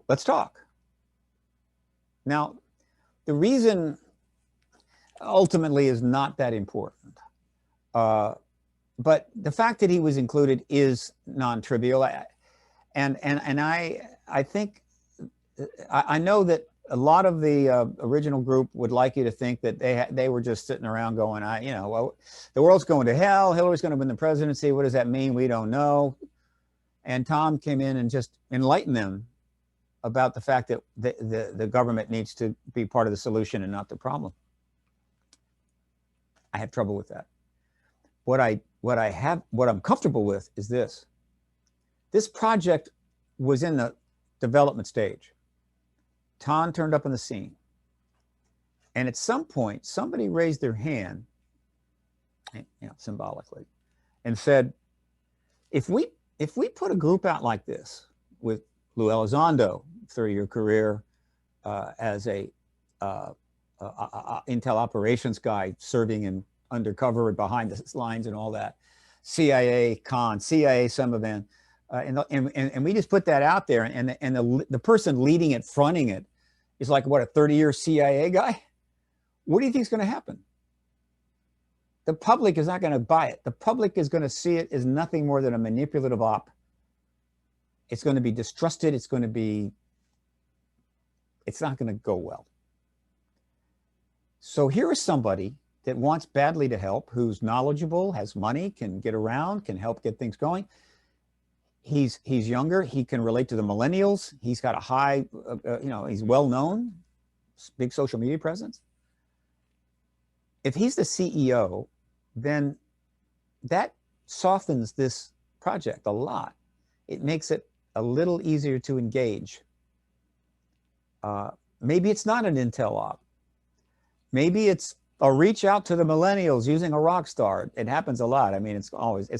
let's talk. Now, the reason ultimately is not that important. But the fact that he was included is non-trivial. And I think, I know that a lot of the original group would like you to think that they were just sitting around going, well, the world's going to hell. Hillary's going to win the presidency. What does that mean? We don't know. And Tom came in and just enlightened them about the fact that the government needs to be part of the solution and not the problem. I have trouble with that. What I'm comfortable with is this. This project was in the development stage. Ton turned up on the scene. And at some point, somebody raised their hand, symbolically, and said, if we put a group out like this with Lou Elizondo, 30-year career as a intel operations guy serving in undercover and behind the lines and all that, CIA con, CIA Summervan, and we just put that out there, and the person leading it, fronting it, is like, what, a 30-year CIA guy? What do you think is going to happen? The public is not going to buy it. The public is going to see it as nothing more than a manipulative op. It's going to be distrusted. It's not going to go well. So here is somebody that wants badly to help, who's knowledgeable, has money, can get around, can help get things going. He's younger. He can relate to the millennials. He's got a high, he's well known, big social media presence. If he's the CEO, then that softens this project a lot. It makes it a little easier to engage. Maybe it's not an intel op. Maybe it's a reach out to the millennials using a rock star. It happens a lot. I mean, it's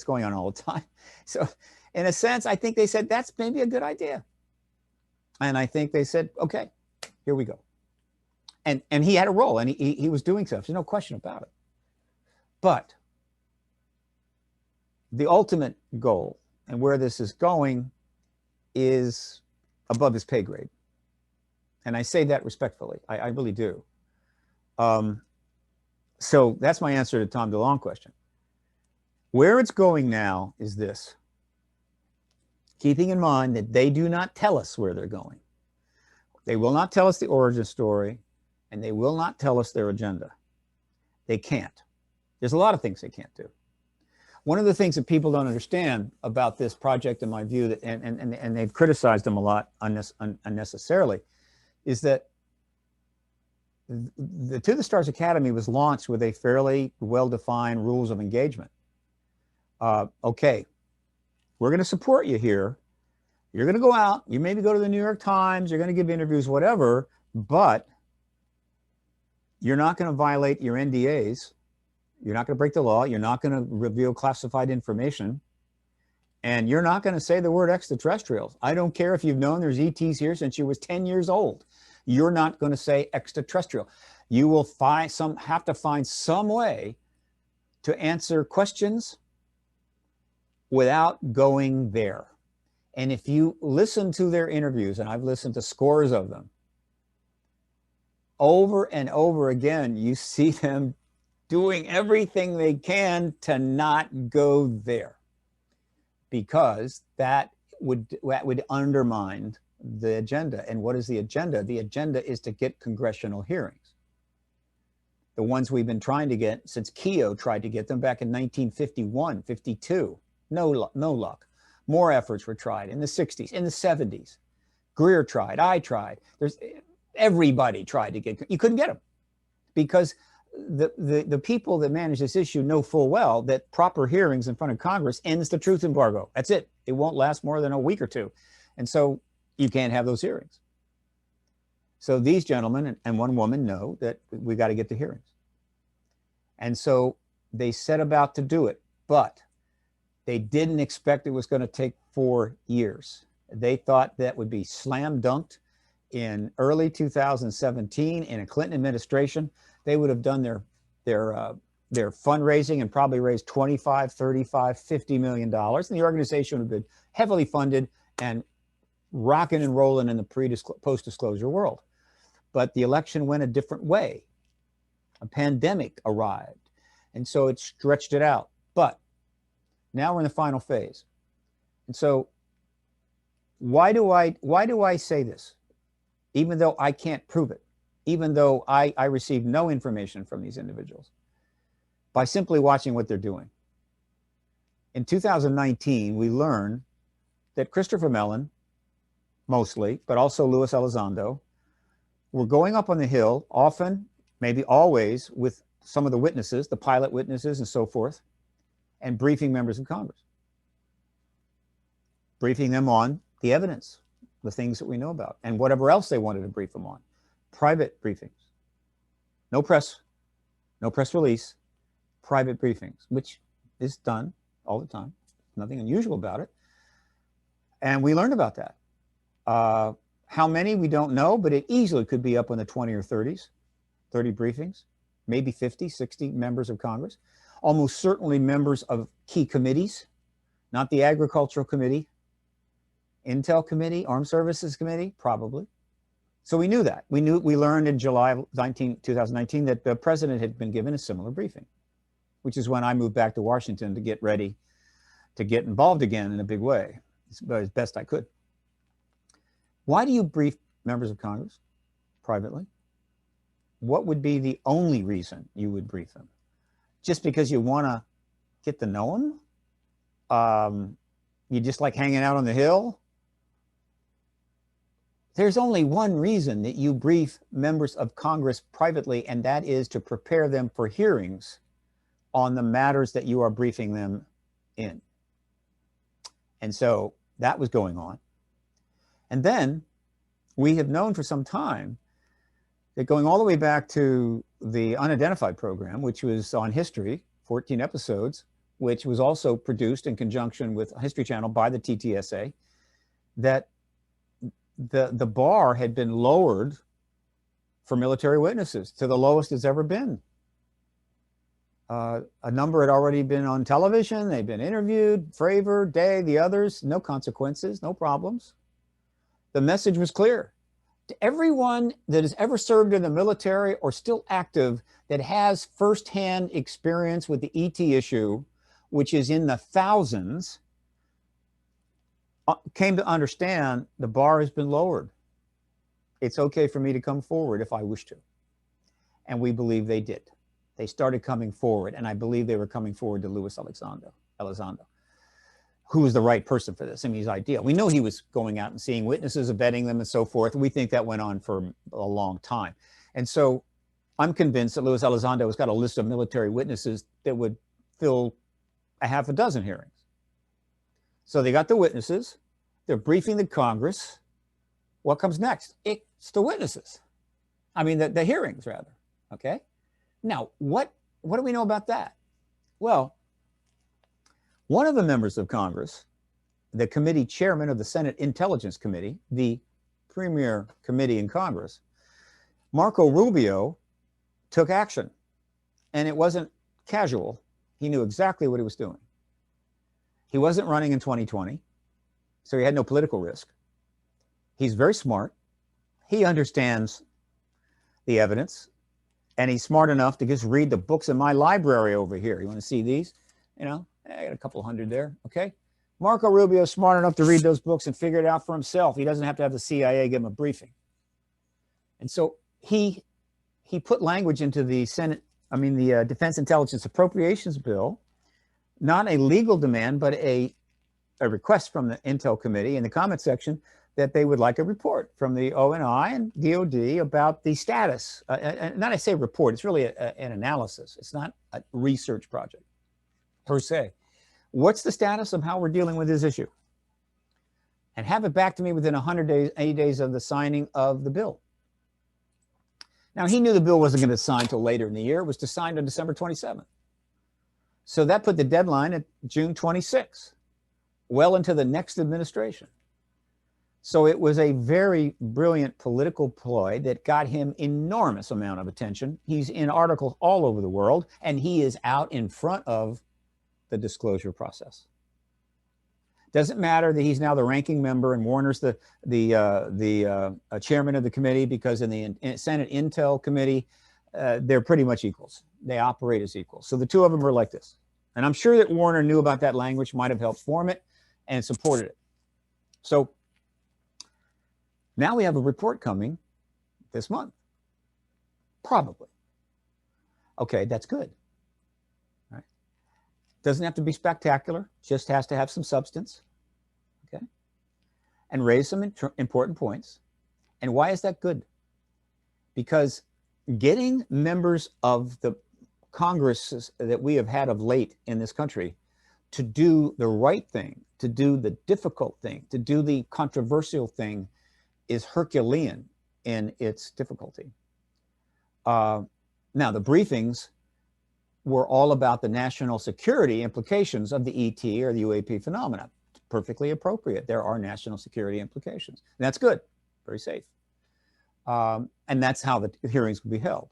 going on all the time. So in a sense, I think they said, that's maybe a good idea. And I think they said, okay, here we go. And he had a role, and he was doing stuff. There's no question about it. But the ultimate goal and where this is going is above his pay grade. And I say that respectfully. I really do. So that's my answer to Tom DeLonge's question. Where it's going now is this. Keeping in mind that they do not tell us where they're going. They will not tell us the origin story, and they will not tell us their agenda. They can't. There's a lot of things they can't do. One of the things that people don't understand about this project, in my view, that, and they've criticized them a lot unnecessarily, is that the To the Stars Academy was launched with a fairly well-defined rules of engagement. Okay, we're going to support you here. You're going to go out. You maybe go to the New York Times. You're going to give interviews, whatever, but you're not going to violate your NDAs. You're not going to break the law. You're not going to reveal classified information. And you're not going to say the word extraterrestrials. I don't care if you've known there's ETs here since you was 10 years old. You're not going to say extraterrestrial. You will have to find some way to answer questions without going there. And if you listen to their interviews, and I've listened to scores of them, over and over again, you see them doing everything they can to not go there, because that would undermine the agenda. And what is the agenda? The agenda is to get congressional hearings. The ones we've been trying to get since Keogh tried to get them back in 1951, 52. No luck. More efforts were tried in the 60s, in the 70s. Greer tried, I tried. Everybody tried to get, you couldn't get them, because the people that manage this issue know full well that proper hearings in front of Congress ends the truth embargo. That's it. It won't last more than a week or two. And so you can't have those hearings. So these gentlemen and one woman know that we got to get the hearings. And so they set about to do it, but they didn't expect it was going to take 4 years. They thought that would be slam dunked in early 2017 in a Clinton administration. They would have done their fundraising and probably raised $25, $35, $50 million. And the organization would have been heavily funded and rocking and rolling in the post-disclosure world. But the election went a different way. A pandemic arrived. And so it stretched it out. But now we're in the final phase. And so why do I say this? Even though I can't prove it, even though I received no information from these individuals, by simply watching what they're doing. In 2019, we learned that Christopher Mellon mostly, but also Luis Elizondo, were going up on the Hill, often, maybe always, with some of the witnesses, the pilot witnesses and so forth, and briefing members of Congress, briefing them on the evidence, the things that we know about, and whatever else they wanted to brief them on. Private briefings. No press release, private briefings, which is done all the time. Nothing unusual about it. And we learned about that. How many, we don't know, but it easily could be up in the 20 or 30 briefings, maybe 50, 60 members of Congress, almost certainly members of key committees, not the Agricultural Committee, Intel Committee, Armed Services Committee, probably. So we knew that. We learned in July 2019 that the president had been given a similar briefing, which is when I moved back to Washington to get ready to get involved again in a big way, as best I could. Why do you brief members of Congress privately? What would be the only reason you would brief them? Just because you want to get to know them? You just like hanging out on the Hill? There's only one reason that you brief members of Congress privately, and that is to prepare them for hearings on the matters that you are briefing them in. And so that was going on. And then we have known for some time that going all the way back to the Unidentified program, which was on history, 14 episodes, which was also produced in conjunction with History Channel by the TTSA, that the bar had been lowered for military witnesses to the lowest it's ever been. A number had already been on television. They'd been interviewed, Fravor, Day, the others, no consequences, no problems. The message was clear. To everyone that has ever served in the military or still active that has firsthand experience with the ET issue, which is in the thousands, came to understand the bar has been lowered. It's okay for me to come forward if I wish to. And we believe they did. They started coming forward, and I believe they were coming forward to Luis Elizondo, who was the right person for this. I mean, he's ideal. We know he was going out and seeing witnesses, vetting them, and so forth. We think that went on for a long time. And so I'm convinced that Luis Elizondo has got a list of military witnesses that would fill a half a dozen hearings. So they got the witnesses. They're briefing the Congress. What comes next? It's the witnesses. I mean, the hearings, rather. Okay? Now, what do we know about that? Well, one of the members of Congress, the committee chairman of the Senate Intelligence Committee, the premier committee in Congress, Marco Rubio, took action. And it wasn't casual. He knew exactly what he was doing. He wasn't running in 2020, so he had no political risk. He's very smart. He understands the evidence, and he's smart enough to just read the books in my library over here. You want to see these? You know, I got a couple hundred there, okay? Marco Rubio is smart enough to read those books and figure it out for himself. He doesn't have to have the CIA give him a briefing. And so he put language into the the Defense Intelligence Appropriations Bill, not a legal demand, but a request from the Intel Committee in the comment section that they would like a report from the ONI and DOD about the status. Not I say report, it's really an analysis. It's not a research project per se. What's the status of how we're dealing with this issue? And have it back to me within 100 days, 80 days of the signing of the bill. Now, he knew the bill wasn't going to sign till later in the year. It was to sign on December 27th. So that put the deadline at June 26th, well into the next administration. So it was a very brilliant political ploy that got him enormous amount of attention. He's in articles all over the world, and he is out in front of the disclosure process. Doesn't matter that he's now the ranking member and Warner's the chairman of the committee, because in the Senate Intel Committee, they're pretty much equals. They operate as equals. So the two of them are like this. And I'm sure that Warner knew about that language, might have helped form it and supported it. So now we have a report coming this month. Probably. Okay, that's good. All right. Doesn't have to be spectacular, just has to have some substance. Okay. and raised some important points. And why is that good? Because getting members of the Congresses that we have had of late in this country to do the right thing, to do the difficult thing, to do the controversial thing is Herculean in its difficulty. Now, the briefings were all about the national security implications of the ET or the UAP phenomena. Perfectly appropriate. There are national security implications. And that's good, very safe. And that's how the hearings will be held,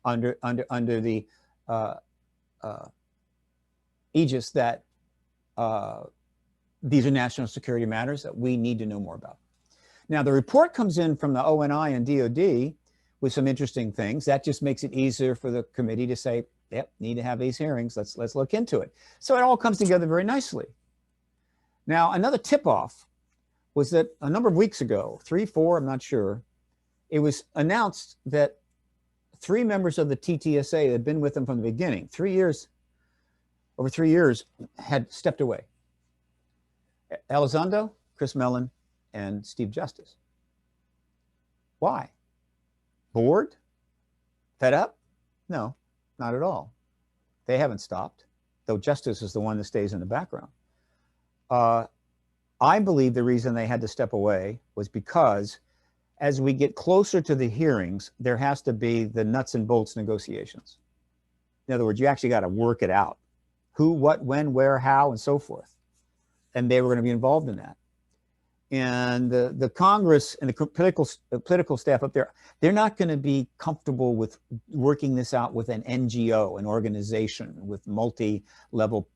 under the aegis that these are national security matters that we need to know more about. Now, the report comes in from the ONI and DOD with some interesting things. That just makes it easier for the committee to say, yep, need to have these hearings. Let's look into it. So it all comes together very nicely. Now, another tip-off was that a number of weeks ago, 3, 4, I'm not sure, it was announced that 3 members of the TTSA that had been with them from the beginning, over 3 years, had stepped away. Elizondo, Chris Mellon, and Steve Justice. Why? Bored? Fed up? No, not at all. They haven't stopped, though Justice is the one that stays in the background. I believe the reason they had to step away was because as we get closer to the hearings, there has to be the nuts and bolts negotiations. In other words, you actually got to work it out. Who, what, when, where, how, and so forth. And they were going to be involved in that. And the Congress and the political staff up there, they're not going to be comfortable with working this out with an NGO, an organization with multi-level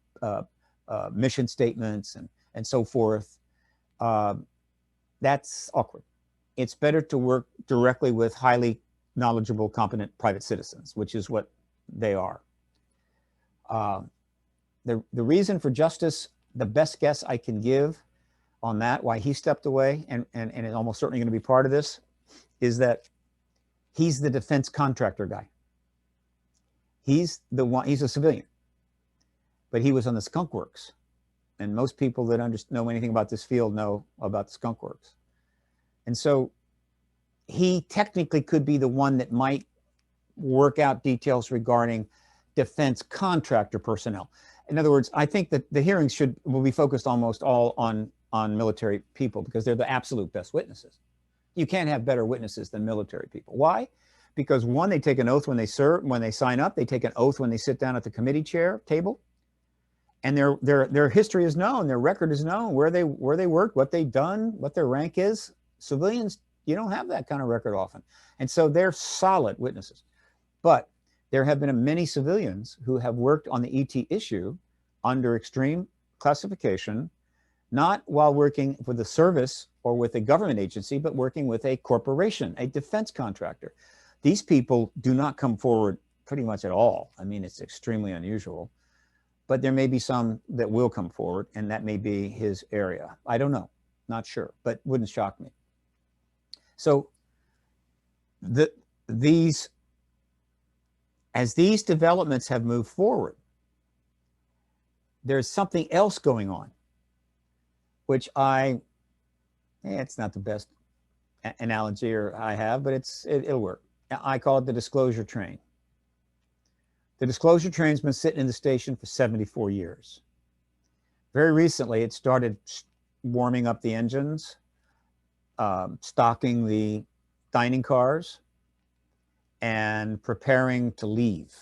mission statements and so forth. That's awkward. It's better to work directly with highly knowledgeable, competent private citizens, which is what they are. The reason for Justice, the best guess I can give on that, why he stepped away and is almost certainly going to be part of this, is that he's the defense contractor guy. He's the one, he's a civilian, but he was on the skunk works. And most people that know anything about this field know about the skunk works. And so he technically could be the one that might work out details regarding defense contractor personnel. In other words, I think that the hearings will be focused almost all on military people because they're the absolute best witnesses. You can't have better witnesses than military people. Why? Because one, they take an oath when they serve, when they sign up. They take an oath when they sit down at the committee chair table. And their history is known, their record is known, where they worked, what they've done, what their rank is. Civilians, you don't have that kind of record often. And so they're solid witnesses. But there have been many civilians who have worked on the ET issue under extreme classification, not while working for the service or with a government agency, but working with a corporation, a defense contractor. These people do not come forward pretty much at all. I mean, it's extremely unusual. But there may be some that will come forward, and that may be his area. I don't know, not sure, but wouldn't shock me. So as these developments have moved forward, there's something else going on, which it's not the best analogy I have, but it'll work. I call it the disclosure train. The disclosure train's been sitting in the station for 74 years. Very recently, it started warming up the engines, stocking the dining cars, and preparing to leave.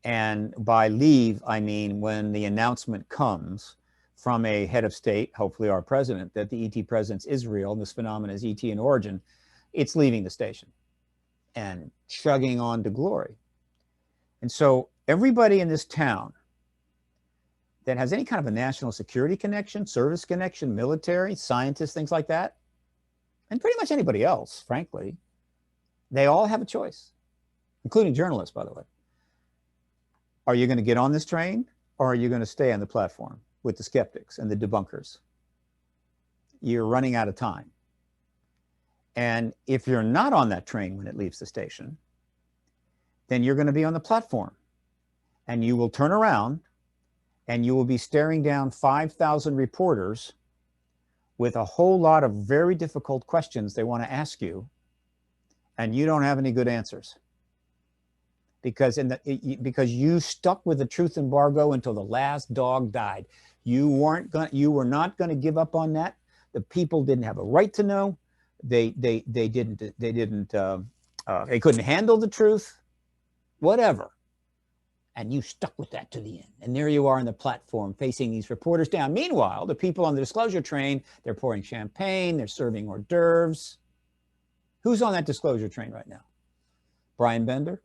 And by leave, I mean when the announcement comes from a head of state, hopefully our president, that the ET presence is real, and this phenomenon is ET in origin, it's leaving the station and chugging on to glory. And so everybody in this town that has any kind of a national security connection, service connection, military, scientists, things like that, and pretty much anybody else, frankly, they all have a choice, including journalists, by the way. Are you going to get on this train, or are you going to stay on the platform with the skeptics and the debunkers? You're running out of time. And if you're not on that train when it leaves the station, then you're going to be on the platform, and you will turn around and you will be staring down 5,000 reporters with a whole lot of very difficult questions they want to ask you, and you don't have any good answers. Because because you stuck with the truth embargo until the last dog died. You were not going to give up on that. The people didn't have a right to know. They couldn't handle the truth, whatever. And you stuck with that to the end. And there you are on the platform facing these reporters down. Meanwhile, the people on the disclosure train, they're pouring champagne, they're serving hors d'oeuvres. Who's on that disclosure train right now? Brian Bender?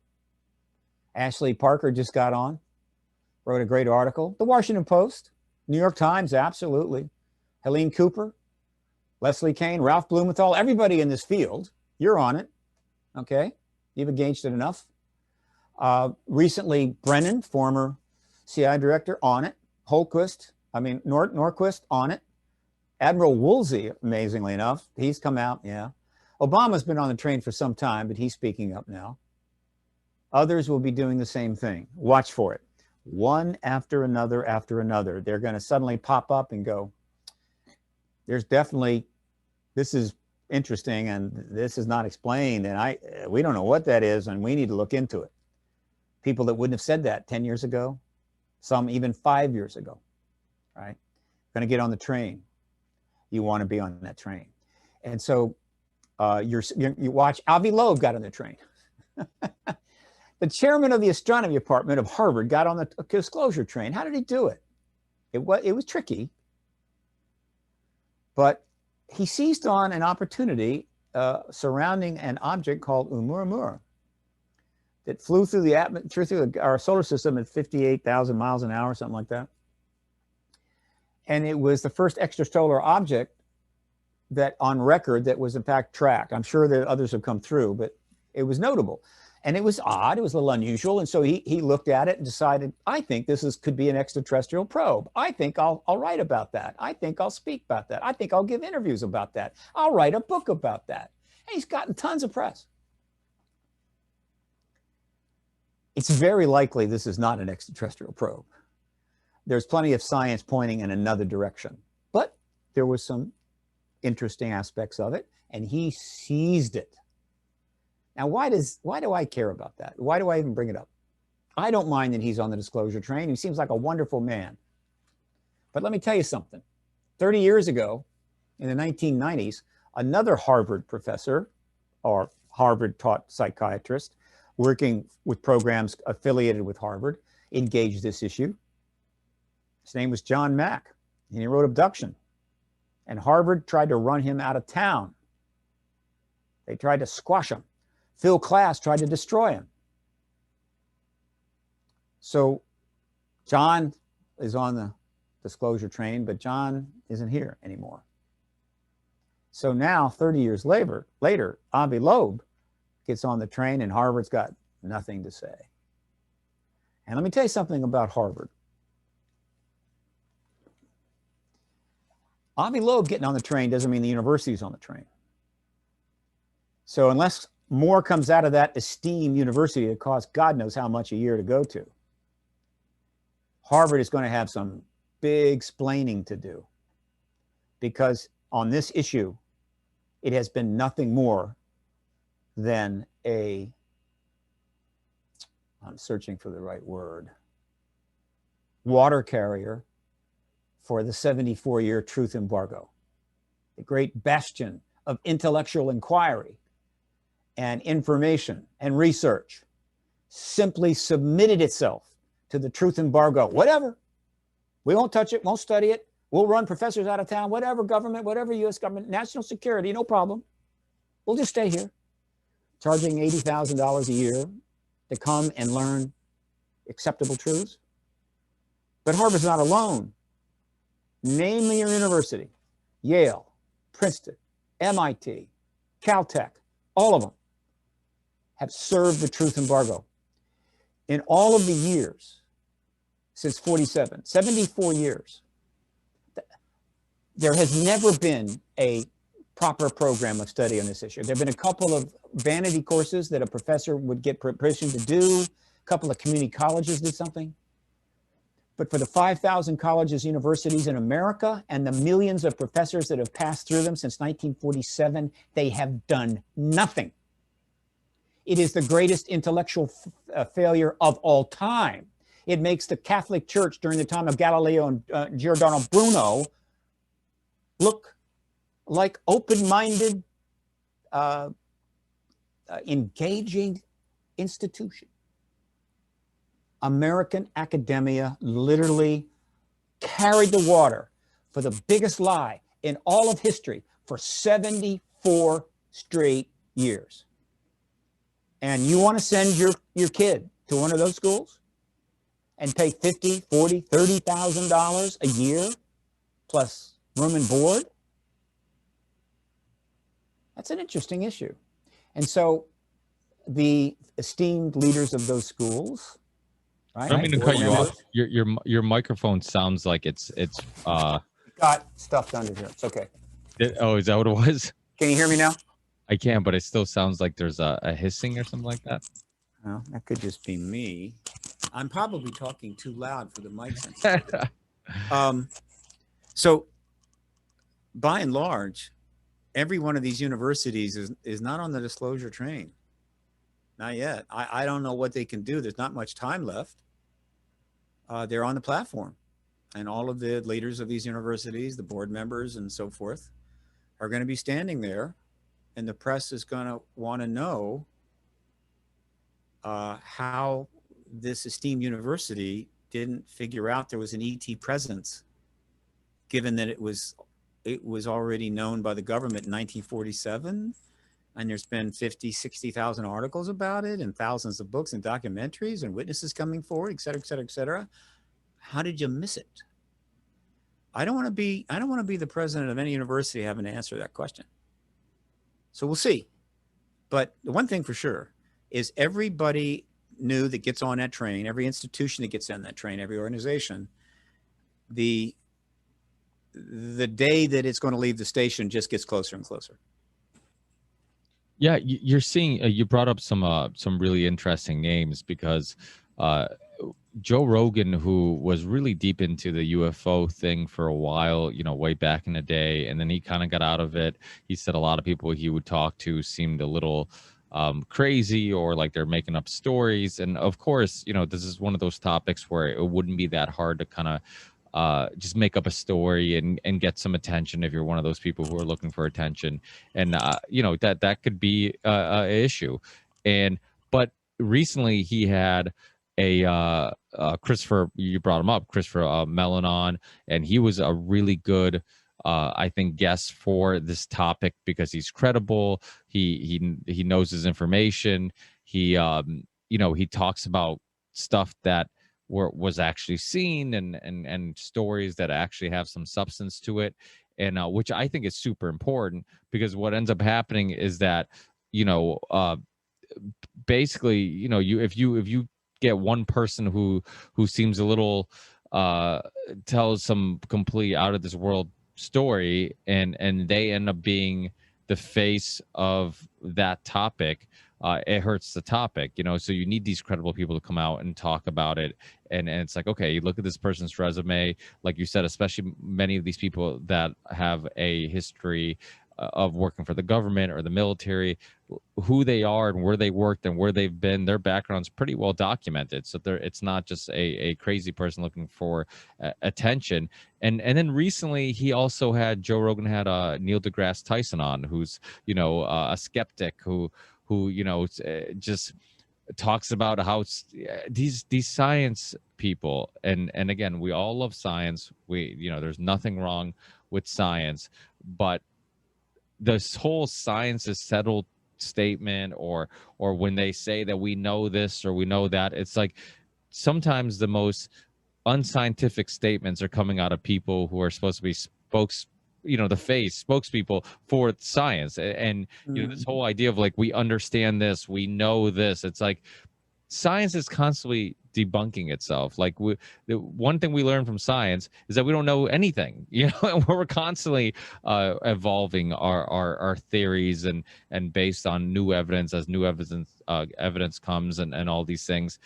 Ashley Parker just got on, wrote a great article. The Washington Post, New York Times, absolutely. Helene Cooper, Leslie Kean, Ralph Blumenthal, everybody in this field, you're on it, okay? You've engaged it enough. Recently, Brennan, former CIA director, on it. Norquist, on it. Admiral Woolsey, amazingly enough, he's come out, yeah. Obama's been on the train for some time, but he's speaking up now. Others will be doing the same thing. Watch for it. One after another after another. They're going to suddenly pop up and go, there's definitely, this is interesting and this is not explained and we don't know what that is and we need to look into it. People that wouldn't have said that 10 years ago, some even 5 years ago, right? Going to get on the train. You want to be on that train. And so you watch, Avi Loeb got on the train. The chairman of the astronomy department of Harvard got on the disclosure train. How did he do it? It was tricky, but he seized on an opportunity surrounding an object called Oumuamua that flew through our solar system at 58,000 miles an hour, something like that. And it was the first extrasolar object that on record that was in fact tracked. I'm sure that others have come through, but it was notable. And it was odd, it was a little unusual. And so he looked at it and decided, I think this could be an extraterrestrial probe. I think I'll write about that. I think I'll speak about that. I think I'll give interviews about that. I'll write a book about that. And he's gotten tons of press. It's very likely this is not an extraterrestrial probe. There's plenty of science pointing in another direction, but there was some interesting aspects of it, and he seized it. Now, why do I care about that? Why do I even bring it up? I don't mind that he's on the disclosure train. He seems like a wonderful man. But let me tell you something. 30 years ago, in the 1990s, another Harvard professor or Harvard-taught psychiatrist working with programs affiliated with Harvard engaged this issue. His name was John Mack, and he wrote Abduction. And Harvard tried to run him out of town. They tried to squash him. Phil Klass tried to destroy him. So John is on the disclosure train, but John isn't here anymore. So now, 30 years later, Avi Loeb gets on the train and Harvard's got nothing to say. And let me tell you something about Harvard. Avi Loeb getting on the train doesn't mean the university's on the train. So unless more comes out of that esteemed university that costs God knows how much a year to go to, Harvard is going to have some big explaining to do, because on this issue, it has been nothing more than I'm searching for the right word, water carrier for the 74-year truth embargo, the great bastion of intellectual inquiry and information and research, simply submitted itself to the truth embargo. Whatever. We won't touch it, won't study it. We'll run professors out of town, whatever government, whatever U.S. government, national security, no problem. We'll just stay here, charging $80,000 a year to come and learn acceptable truths. But Harvard's not alone. Name your university, Yale, Princeton, MIT, Caltech, all of them have served the truth embargo. In all of the years since 47, 74 years, there has never been a proper program of study on this issue. There have been a couple of vanity courses that a professor would get permission to do. A couple of community colleges did something. But for the 5,000 colleges, universities in America and the millions of professors that have passed through them since 1947, they have done nothing. It is the greatest intellectual failure of all time. It makes the Catholic Church during the time of Galileo and Giordano Bruno look like open-minded, engaging institution. American academia literally carried the water for the biggest lie in all of history for 74 straight years. And you want to send your kid to one of those schools and pay $50,000, $40,000, $30,000 a year plus room and board? That's an interesting issue. And so the esteemed leaders of those schools, right? I don't mean to cut you off. Your microphone sounds like it's got stuffed under here. It's okay. Oh, is that what it was? Can you hear me now? I can, but it still sounds like there's a hissing or something like that. Well, that could just be me. I'm probably talking too loud for the mic sensor. So by and large, every one of these universities is not on the disclosure train. Not yet. I don't know what they can do. There's not much time left. They're on the platform. And all of the leaders of these universities, the board members and so forth, are going to be standing there. And the press is going to want to know how this esteemed university didn't figure out there was an ET presence, given that it was already known by the government in 1947. And there's been 50, 60,000 articles about it and thousands of books and documentaries and witnesses coming forward, et cetera, et cetera, et cetera. How did you miss it? I don't want to be the president of any university having to answer that question. So we'll see. But the one thing for sure is everybody new that gets on that train, every institution that gets on that train, every organization, the day that it's going to leave the station just gets closer and closer. Yeah, you're seeing. You brought up some really interesting names because Joe Rogan, who was really deep into the UFO thing for a while, way back in the day, and then he kind of got out of it. He said a lot of people he would talk to seemed a little crazy or like they're making up stories. And of course, this is one of those topics where it wouldn't be that hard to kind of just make up a story and get some attention if you're one of those people who are looking for attention. And that could be an issue. But recently he had a Christopher, you brought him up, Christopher Mellon on, and he was a really good I think guest for this topic because he's credible. He knows his information. He he talks about stuff that was actually seen and stories that actually have some substance to it, and which I think is super important because what ends up happening is that basically if you get one person who seems a little tells some complete out of this world story and they end up being the face of that topic, it hurts the topic, so you need these credible people to come out and talk about it. And it's like, okay, you look at this person's resume, like you said, especially many of these people that have a history of working for the government or the military, who they are and where they worked and where they've been, their background's pretty well documented. So it's not just a crazy person looking for attention. And then recently he also had, Joe Rogan had Neil deGrasse Tyson on, who's, a skeptic who just talks about how these science people, and again, we all love science. There's nothing wrong with science, but this whole science is settled statement or when they say that we know this or we know that, it's like sometimes the most unscientific statements are coming out of people who are supposed to be spokespeople for science. And this whole idea of like, we understand this, we know this, it's like science is constantly debunking itself. Like the one thing we learn from science is that we don't know anything, you know, and we're constantly evolving our theories and based on new evidence as new evidence comes and all these things.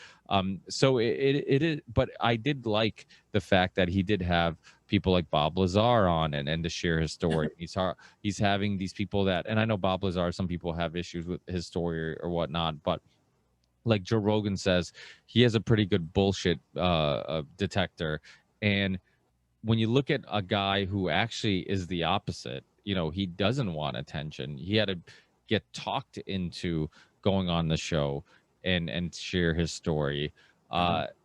So it is, but I did like the fact that he did have people like Bob Lazar on and to share his story. He's having these people that, and I know Bob Lazar, some people have issues with his story or whatnot, but like Joe Rogan says, he has a pretty good bullshit detector. And when you look at a guy who actually is the opposite, you know, he doesn't want attention. He had to get talked into going on the show and share his story.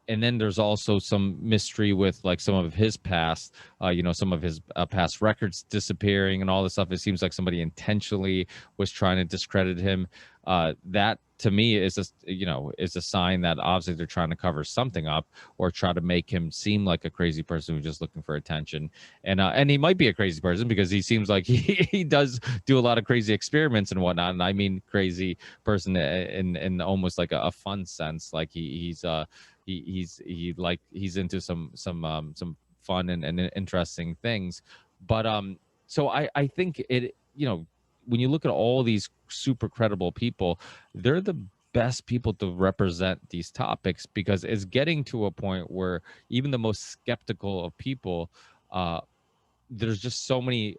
And then there's also some mystery with like some of his past, you know, some of his past records disappearing and all this stuff. It seems like somebody intentionally was trying to discredit him. That to me is a, you know, is a sign that obviously they're trying to cover something up or try to make him seem like a crazy person who's just looking for attention. And he might be a crazy person because he seems like he does do a lot of crazy experiments and whatnot. And I mean crazy person in almost like a fun sense. Like he's into some fun and interesting things. But so I think it, you know, when you look at all these super credible people, they're the best people to represent these topics, because it's getting to a point where even the most skeptical of people, there's just so many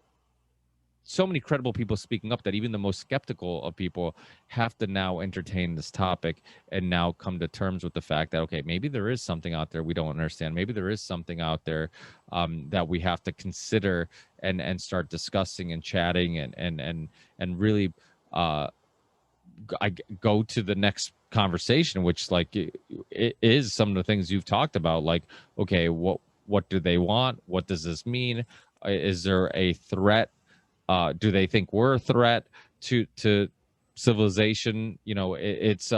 credible people speaking up that even the most skeptical of people have to now entertain this topic and now come to terms with the fact that, okay, maybe there is something out there we don't understand. Maybe there is something out there that we have to consider and start discussing and chatting and really I go to the next conversation, which like it is some of the things you've talked about. Like, okay, what do they want? What does this mean? Is there a threat? Do they think we're a threat to civilization? You know, it's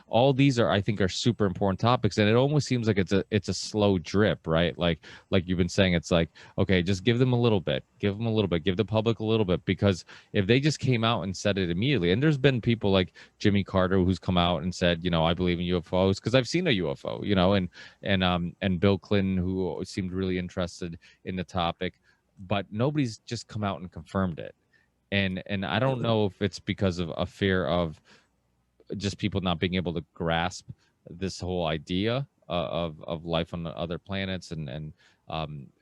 all these are, I think, are super important topics, and it almost seems like it's a slow drip, right? Like you've been saying, it's like, okay, just give them a little bit, give the public a little bit, because if they just came out and said it immediately, and there's been people like Jimmy Carter who's come out and said, you know, I believe in UFOs because I've seen a UFO, you know, and Bill Clinton, who seemed really interested in the topic, but nobody's just come out and confirmed it. And I don't know if it's because of a fear of just people not being able to grasp this whole idea of life on other planets and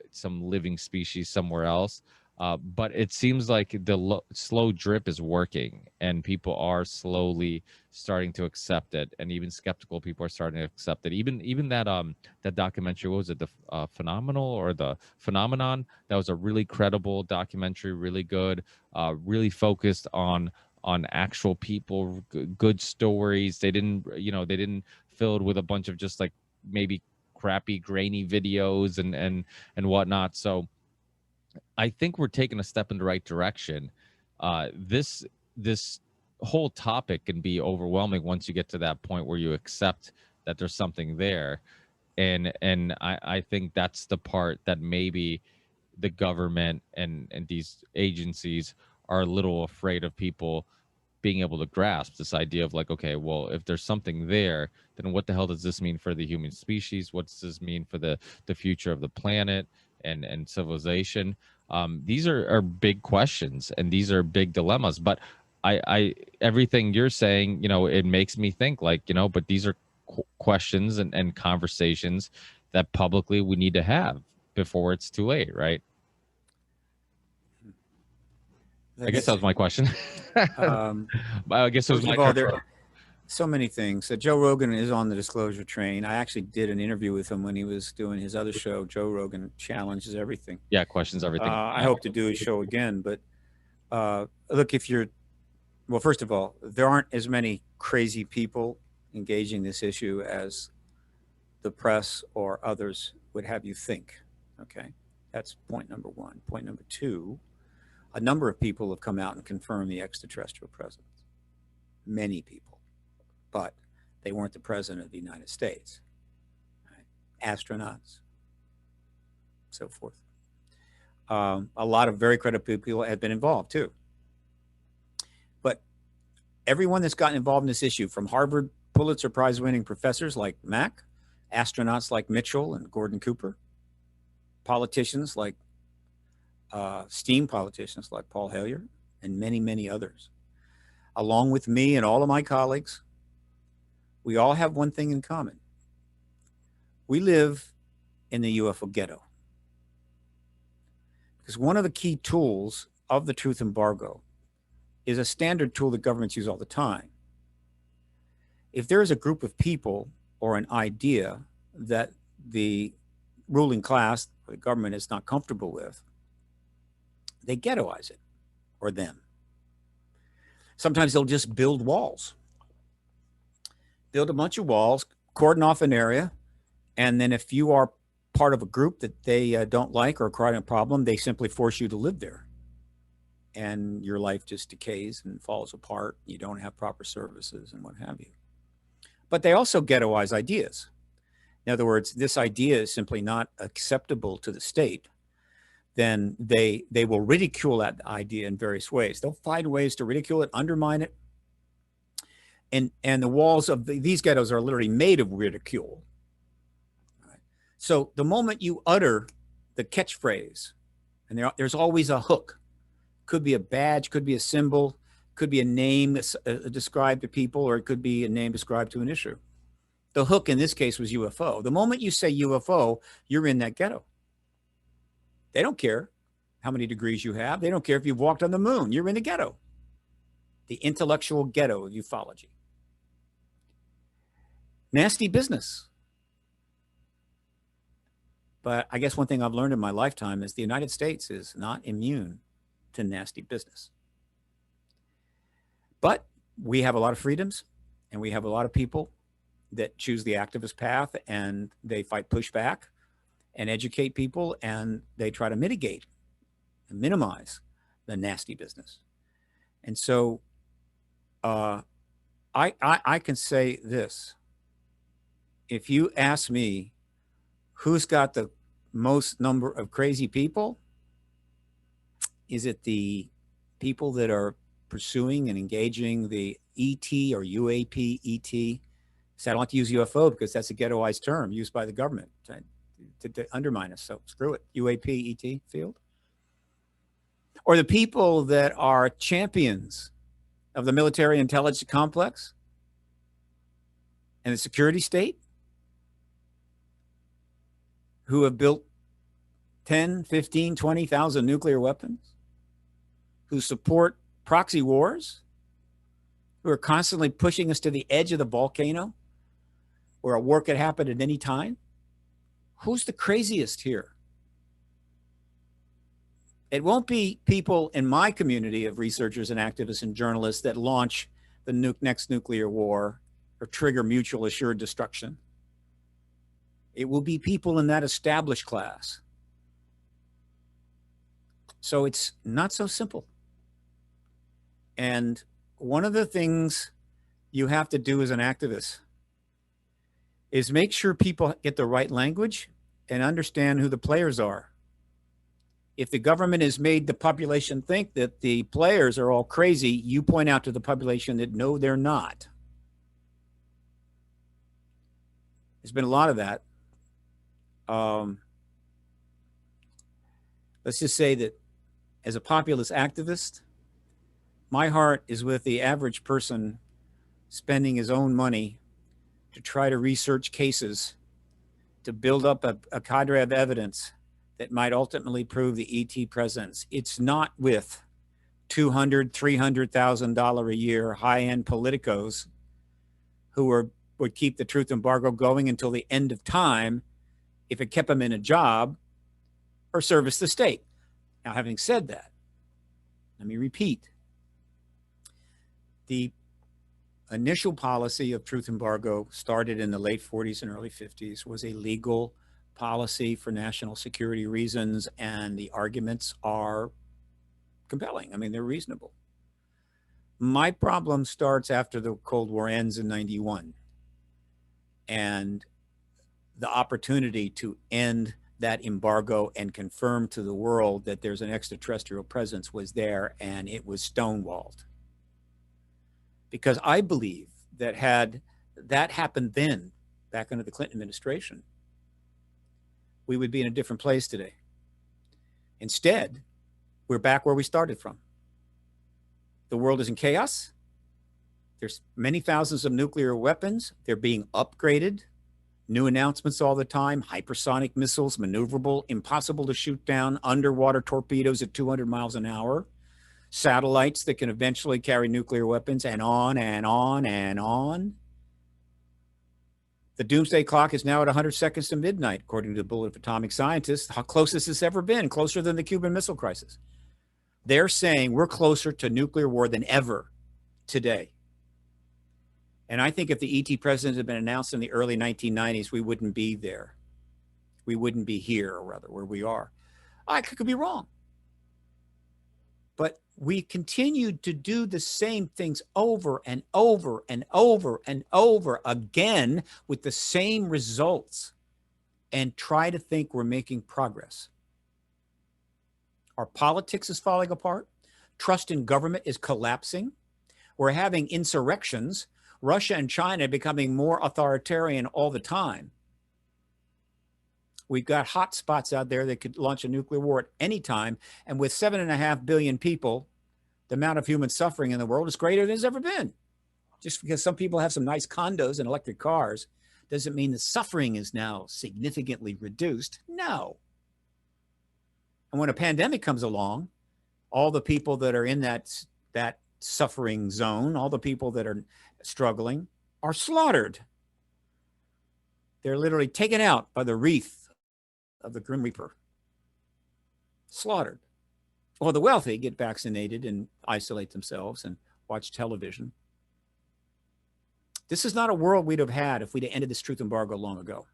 some living species somewhere else. But it seems like the slow drip is working, and people are slowly starting to accept it, and even skeptical people are starting to accept it. Even that that documentary, what was it, the Phenomenal or the Phenomenon? That was a really credible documentary, really good, really focused on actual people, good stories. They didn't fill it with a bunch of just like maybe crappy grainy videos and whatnot. So I think we're taking a step in the right direction. This whole topic can be overwhelming once you get to that point where you accept that there's something there, and I think that's the part that maybe the government and these agencies are a little afraid of people being able to grasp this idea of like, okay, well, if there's something there, then what the hell does this mean for the human species? What does this mean for the future of the planet and civilization? These are big questions, and these are big dilemmas. But I everything you're saying, you know, it makes me think like, you know, but these are questions and conversations that publicly we need to have before it's too late, right? I guess that was my question. I guess it was First of all, there are so many things. Joe Rogan is on the disclosure train. I actually did an interview with him when he was doing his other show, Joe Rogan Challenges Everything. Yeah, questions everything. I hope to do his show again. But look, well, first of all, there aren't as many crazy people engaging this issue as the press or others would have you think. Okay, that's point number one. Point number two, a number of people have come out and confirmed the extraterrestrial presence. Many people, but they weren't the president of the United States. Right? Astronauts, so forth. A lot of very credible people have been involved too. But everyone that's gotten involved in this issue, from Harvard Pulitzer Prize winning professors like Mack astronauts like Mitchell and Gordon Cooper, politicians like steam politicians like Paul Hellyer, and many, many others. Along with me and all of my colleagues, we all have one thing in common. We live in the UFO ghetto. Because one of the key tools of the truth embargo is a standard tool that governments use all the time. If there is a group of people or an idea that the ruling class or the government is not comfortable with, they ghettoize it, or them. Sometimes they'll just build walls. Build a bunch of walls, cordon off an area, and then if you are part of a group that they don't like or creating a problem, they simply force you to live there. And your life just decays and falls apart. You don't have proper services and what have you. But they also ghettoize ideas. In other words, this idea is simply not acceptable to the state. Then they will ridicule that idea in various ways. They'll find ways to ridicule it, undermine it. And the walls of these ghettos are literally made of ridicule. So the moment you utter the catchphrase, and there's always a hook, could be a badge, could be a symbol, could be a name that's described to people, or it could be a name described to an issue. The hook in this case was UFO. The moment you say UFO, you're in that ghetto. They don't care how many degrees you have. They don't care if you've walked on the moon. You're in the ghetto, the intellectual ghetto of ufology. Nasty business. But I guess one thing I've learned in my lifetime is the United States is not immune to nasty business. But we have a lot of freedoms, and we have a lot of people that choose the activist path, and they fight pushback and educate people, and they try to mitigate and minimize the nasty business. And so I can say this. If you ask me who's got the most number of crazy people, is it the people that are pursuing and engaging the ET or UAP ET? So I don't like to use UFO because that's a ghettoized term used by the government to undermine us. So screw it, UAP ET field. Or the people that are champions of the military intelligence complex and the security state, who have built 10, 15, 20,000 nuclear weapons, who support proxy wars, who are constantly pushing us to the edge of the volcano where a war could happen at any time. Who's the craziest here? It won't be people in my community of researchers and activists and journalists that launch the next nuclear war or trigger mutual assured destruction. It will be people in that established class. So it's not so simple. And one of the things you have to do as an activist is make sure people get the right language and understand who the players are. If the government has made the population think that the players are all crazy, you point out to the population that no, they're not. There's been a lot of that. Let's just say that as a populist activist, my heart is with the average person spending his own money to try to research cases, to build up a cadre of evidence that might ultimately prove the ET presence. It's not with $200,000, $300,000 a year high-end politicos who would keep the truth embargo going until the end of time if it kept them in a job or service the state. Now, having said that, let me repeat. The initial policy of truth embargo started in the late 40s and early 50s, was a legal policy for national security reasons, and the arguments are compelling. I mean, they're reasonable. My problem starts after the Cold War ends in 91, and the opportunity to end that embargo and confirm to the world that there's an extraterrestrial presence was there, and it was stonewalled. Because I believe that had that happened then, back under the Clinton administration, we would be in a different place today. Instead, we're back where we started from. The world is in chaos. There's many thousands of nuclear weapons. They're being upgraded. New announcements all the time. Hypersonic missiles, maneuverable, impossible to shoot down, underwater torpedoes at 200 miles an hour, satellites that can eventually carry nuclear weapons, and on and on and on. The doomsday clock is now at 100 seconds to midnight, according to the Bulletin of Atomic Scientists. How close has this ever been? Closer than the Cuban Missile Crisis. They're saying we're closer to nuclear war than ever today. And I think if the ET president had been announced in the early 1990s, we wouldn't be there. We wouldn't be here, or rather, where we are. I could be wrong. But we continued to do the same things over and over and over and over again with the same results and try to think we're making progress. Our politics is falling apart. Trust in government is collapsing. We're having insurrections. Russia and China are becoming more authoritarian all the time. We've got hot spots out there that could launch a nuclear war at any time. And with 7.5 billion people, the amount of human suffering in the world is greater than it's ever been. Just because some people have some nice condos and electric cars doesn't mean the suffering is now significantly reduced. No. And when a pandemic comes along, all the people that are in that suffering zone, all the people that are struggling, are slaughtered. They're literally taken out by the wreath of the Grim Reaper. Slaughtered. Or the wealthy get vaccinated and isolate themselves and watch television. This is not a world we'd have had if we'd have ended this truth embargo long ago.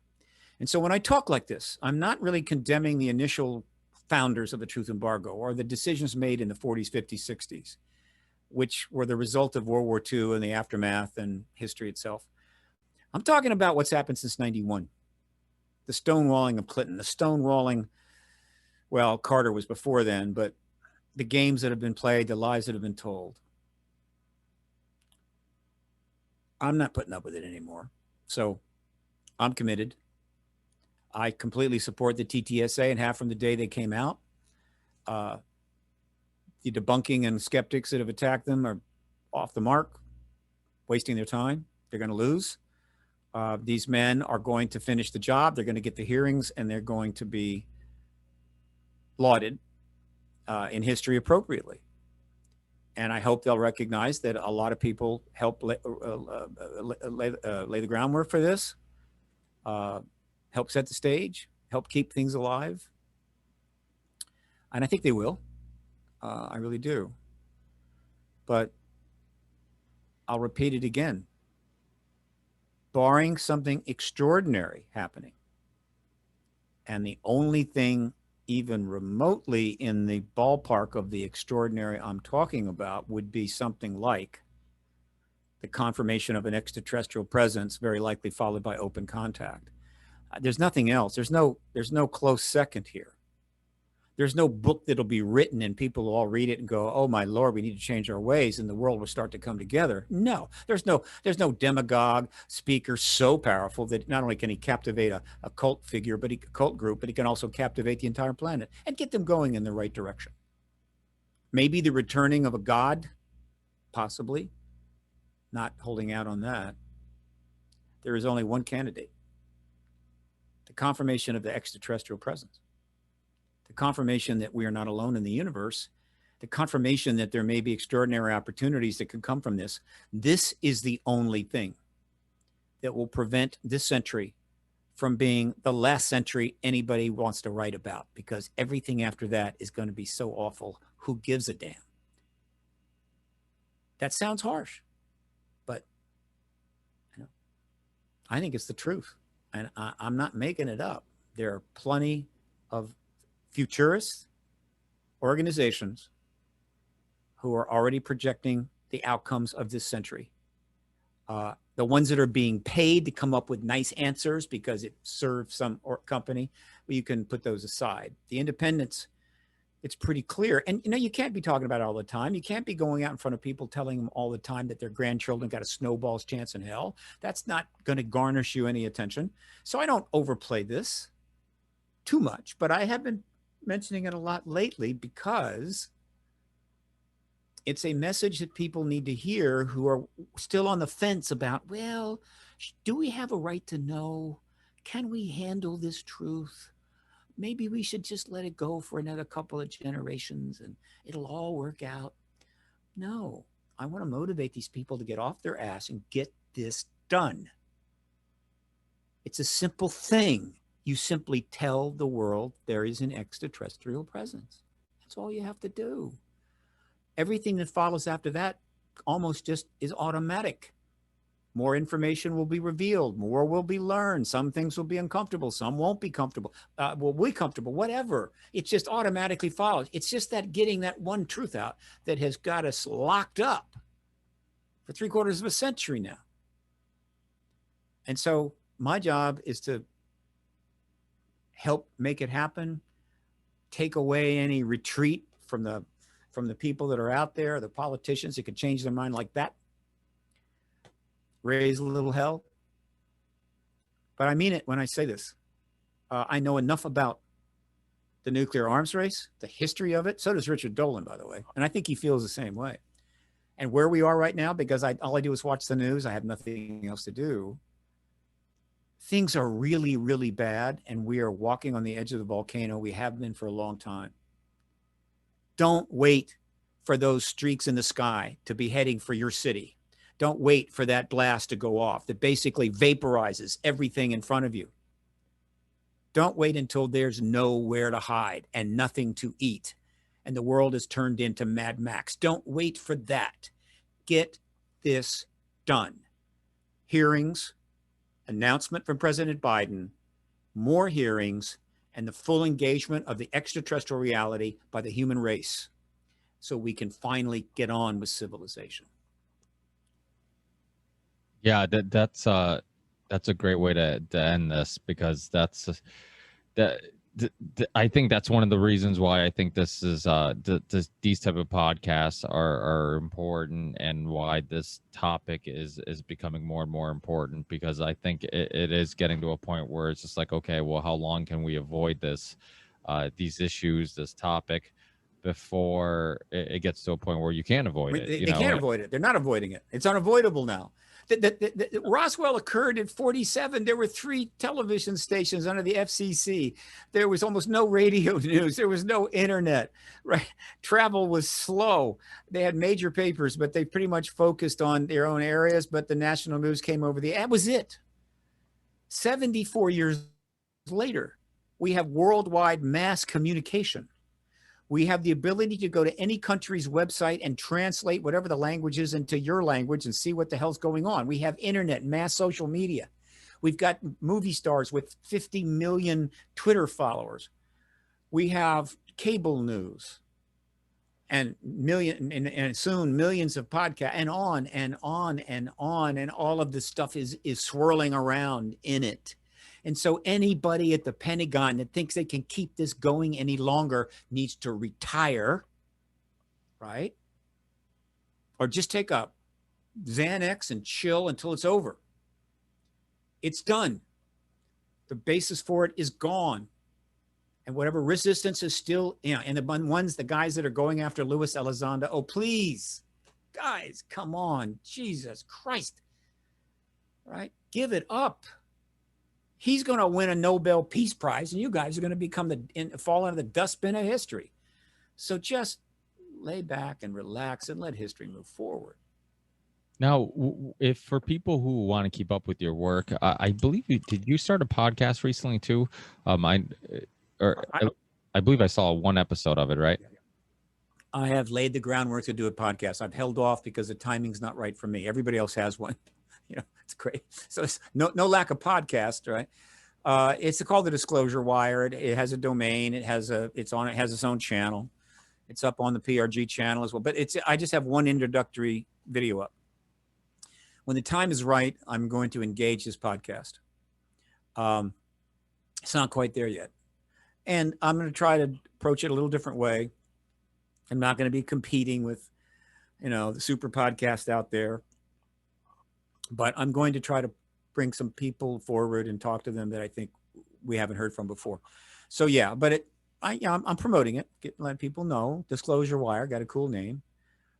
And so when I talk like this, I'm not really condemning the initial founders of the truth embargo or the decisions made in the 40s, 50s, 60s, which were the result of World War II and the aftermath and history itself. I'm talking about what's happened since 91. The stonewalling of Clinton, the stonewalling, well, Carter was before then, but the games that have been played, the lies that have been told. I'm not putting up with it anymore. So I'm committed. I completely support the TTSA and have from the day they came out. The debunking and skeptics that have attacked them are off the mark, wasting their time. They're going to lose. These men are going to finish the job. They're going to get the hearings, and they're going to be lauded in history appropriately. And I hope they'll recognize that a lot of people helped lay the groundwork for this, help set the stage, help keep things alive. And I think they will. I really do. But I'll repeat it again. Barring something extraordinary happening, and the only thing even remotely in the ballpark of the extraordinary I'm talking about would be something like the confirmation of an extraterrestrial presence, very likely followed by open contact. There's nothing else. There's no close second here. There's no book that'll be written and people will all read it and go, oh my Lord, we need to change our ways and the world will start to come together. No, there's no demagogue speaker so powerful that not only can he captivate a cult figure, but a cult group, but he can also captivate the entire planet and get them going in the right direction. Maybe the returning of a god, possibly, not holding out on that. There is only one candidate. The confirmation of the extraterrestrial presence. The confirmation that we are not alone in the universe, the confirmation that there may be extraordinary opportunities that could come from this. This is the only thing that will prevent this century from being the last century anybody wants to write about, because everything after that is going to be so awful. Who gives a damn? That sounds harsh, but I think it's the truth. And I'm not making it up. There are plenty of futurist organizations who are already projecting the outcomes of this century. The ones that are being paid to come up with nice answers because it serves some company, well, you can put those aside. The independents, It's pretty clear. And, you can't be talking about it all the time. You can't be going out in front of people telling them all the time that their grandchildren got a snowball's chance in hell. That's not going to garnish you any attention. So I don't overplay this too much, but I have been mentioning it a lot lately because it's a message that people need to hear who are still on the fence about, well, do we have a right to know? Can we handle this truth? Maybe we should just let it go for another couple of generations and it'll all work out. No, I want to motivate these people to get off their ass and get this done. It's a simple thing. You simply tell the world there is an extraterrestrial presence. That's all you have to do. Everything that follows after that almost just is automatic. More information will be revealed. More will be learned. Some things will be uncomfortable. Some won't be comfortable. Will be comfortable, whatever. It just automatically follows. It's just that getting that one truth out that has got us locked up for 3/4 of a century now. And so my job is to help make it happen, take away any retreat from the people that are out there, the politicians that could change their mind like that. Raise a little hell. But I mean it when I say this. I know enough about the nuclear arms race, the history of it. So does Richard Dolan, by the way. And I think he feels the same way. And where we are right now, because all I do is watch the news, I have nothing else to do. Things are really, really bad. And we are walking on the edge of the volcano. We have been for a long time. Don't wait for those streaks in the sky to be heading for your city. Don't wait for that blast to go off that basically vaporizes everything in front of you. Don't wait until there's nowhere to hide and nothing to eat and the world is turned into Mad Max. Don't wait for that. Get this done. Hearings, announcement from President Biden, more hearings, and the full engagement of the extraterrestrial reality by the human race so we can finally get on with civilization. Yeah, that's a great way to end this, because I think that's one of the reasons why I think this is these type of podcasts are important, and why this topic is becoming more and more important, because I think it is getting to a point where it's just like, okay, well, how long can we avoid these issues, this topic, before it gets to a point where you can't avoid it? They can't avoid it. They're not avoiding it. It's unavoidable now. Roswell occurred in 1947. There were 3 television stations under the FCC. There was almost no radio news. There was no internet. Right? Travel was slow. They had major papers, but they pretty much focused on their own areas. But the national news came over that was it. 74 years later, we have worldwide mass communication. We have the ability to go to any country's website and translate whatever the language is into your language and see what the hell's going on. We have internet, mass social media. We've got movie stars with 50 million Twitter followers. We have cable news and soon millions of podcasts, and on and on and on. And all of this stuff is swirling around in it. And so anybody at the Pentagon that thinks they can keep this going any longer needs to retire, right? Or just take a Xanax and chill until it's over. It's done. The basis for it is gone. And whatever resistance is still, and the guys that are going after Luis Elizondo, oh, please, guys, come on, Jesus Christ, right? Give it up. He's going to win a Nobel Peace Prize, and you guys are going to fall into the dustbin of history. So just lay back and relax and let history move forward. Now, if for people who want to keep up with your work, I believe did you start a podcast recently too? I believe I saw one episode of it, right? I have laid the groundwork to do a podcast. I've held off because the timing's not right for me. Everybody else has one. It's great. So it's no lack of podcast, right? It's called the DisclosureWire. It has a domain. It has its own channel. It's up on the PRG channel as well. But I just have one introductory video up. When the time is right, I'm going to engage this podcast. It's not quite there yet. And I'm going to try to approach it a little different way. I'm not going to be competing with, the super podcast out there, but I'm going to try to bring some people forward and talk to them that I think we haven't heard from before. So yeah, but I'm promoting it, letting people know. DisclosureWire got a cool name.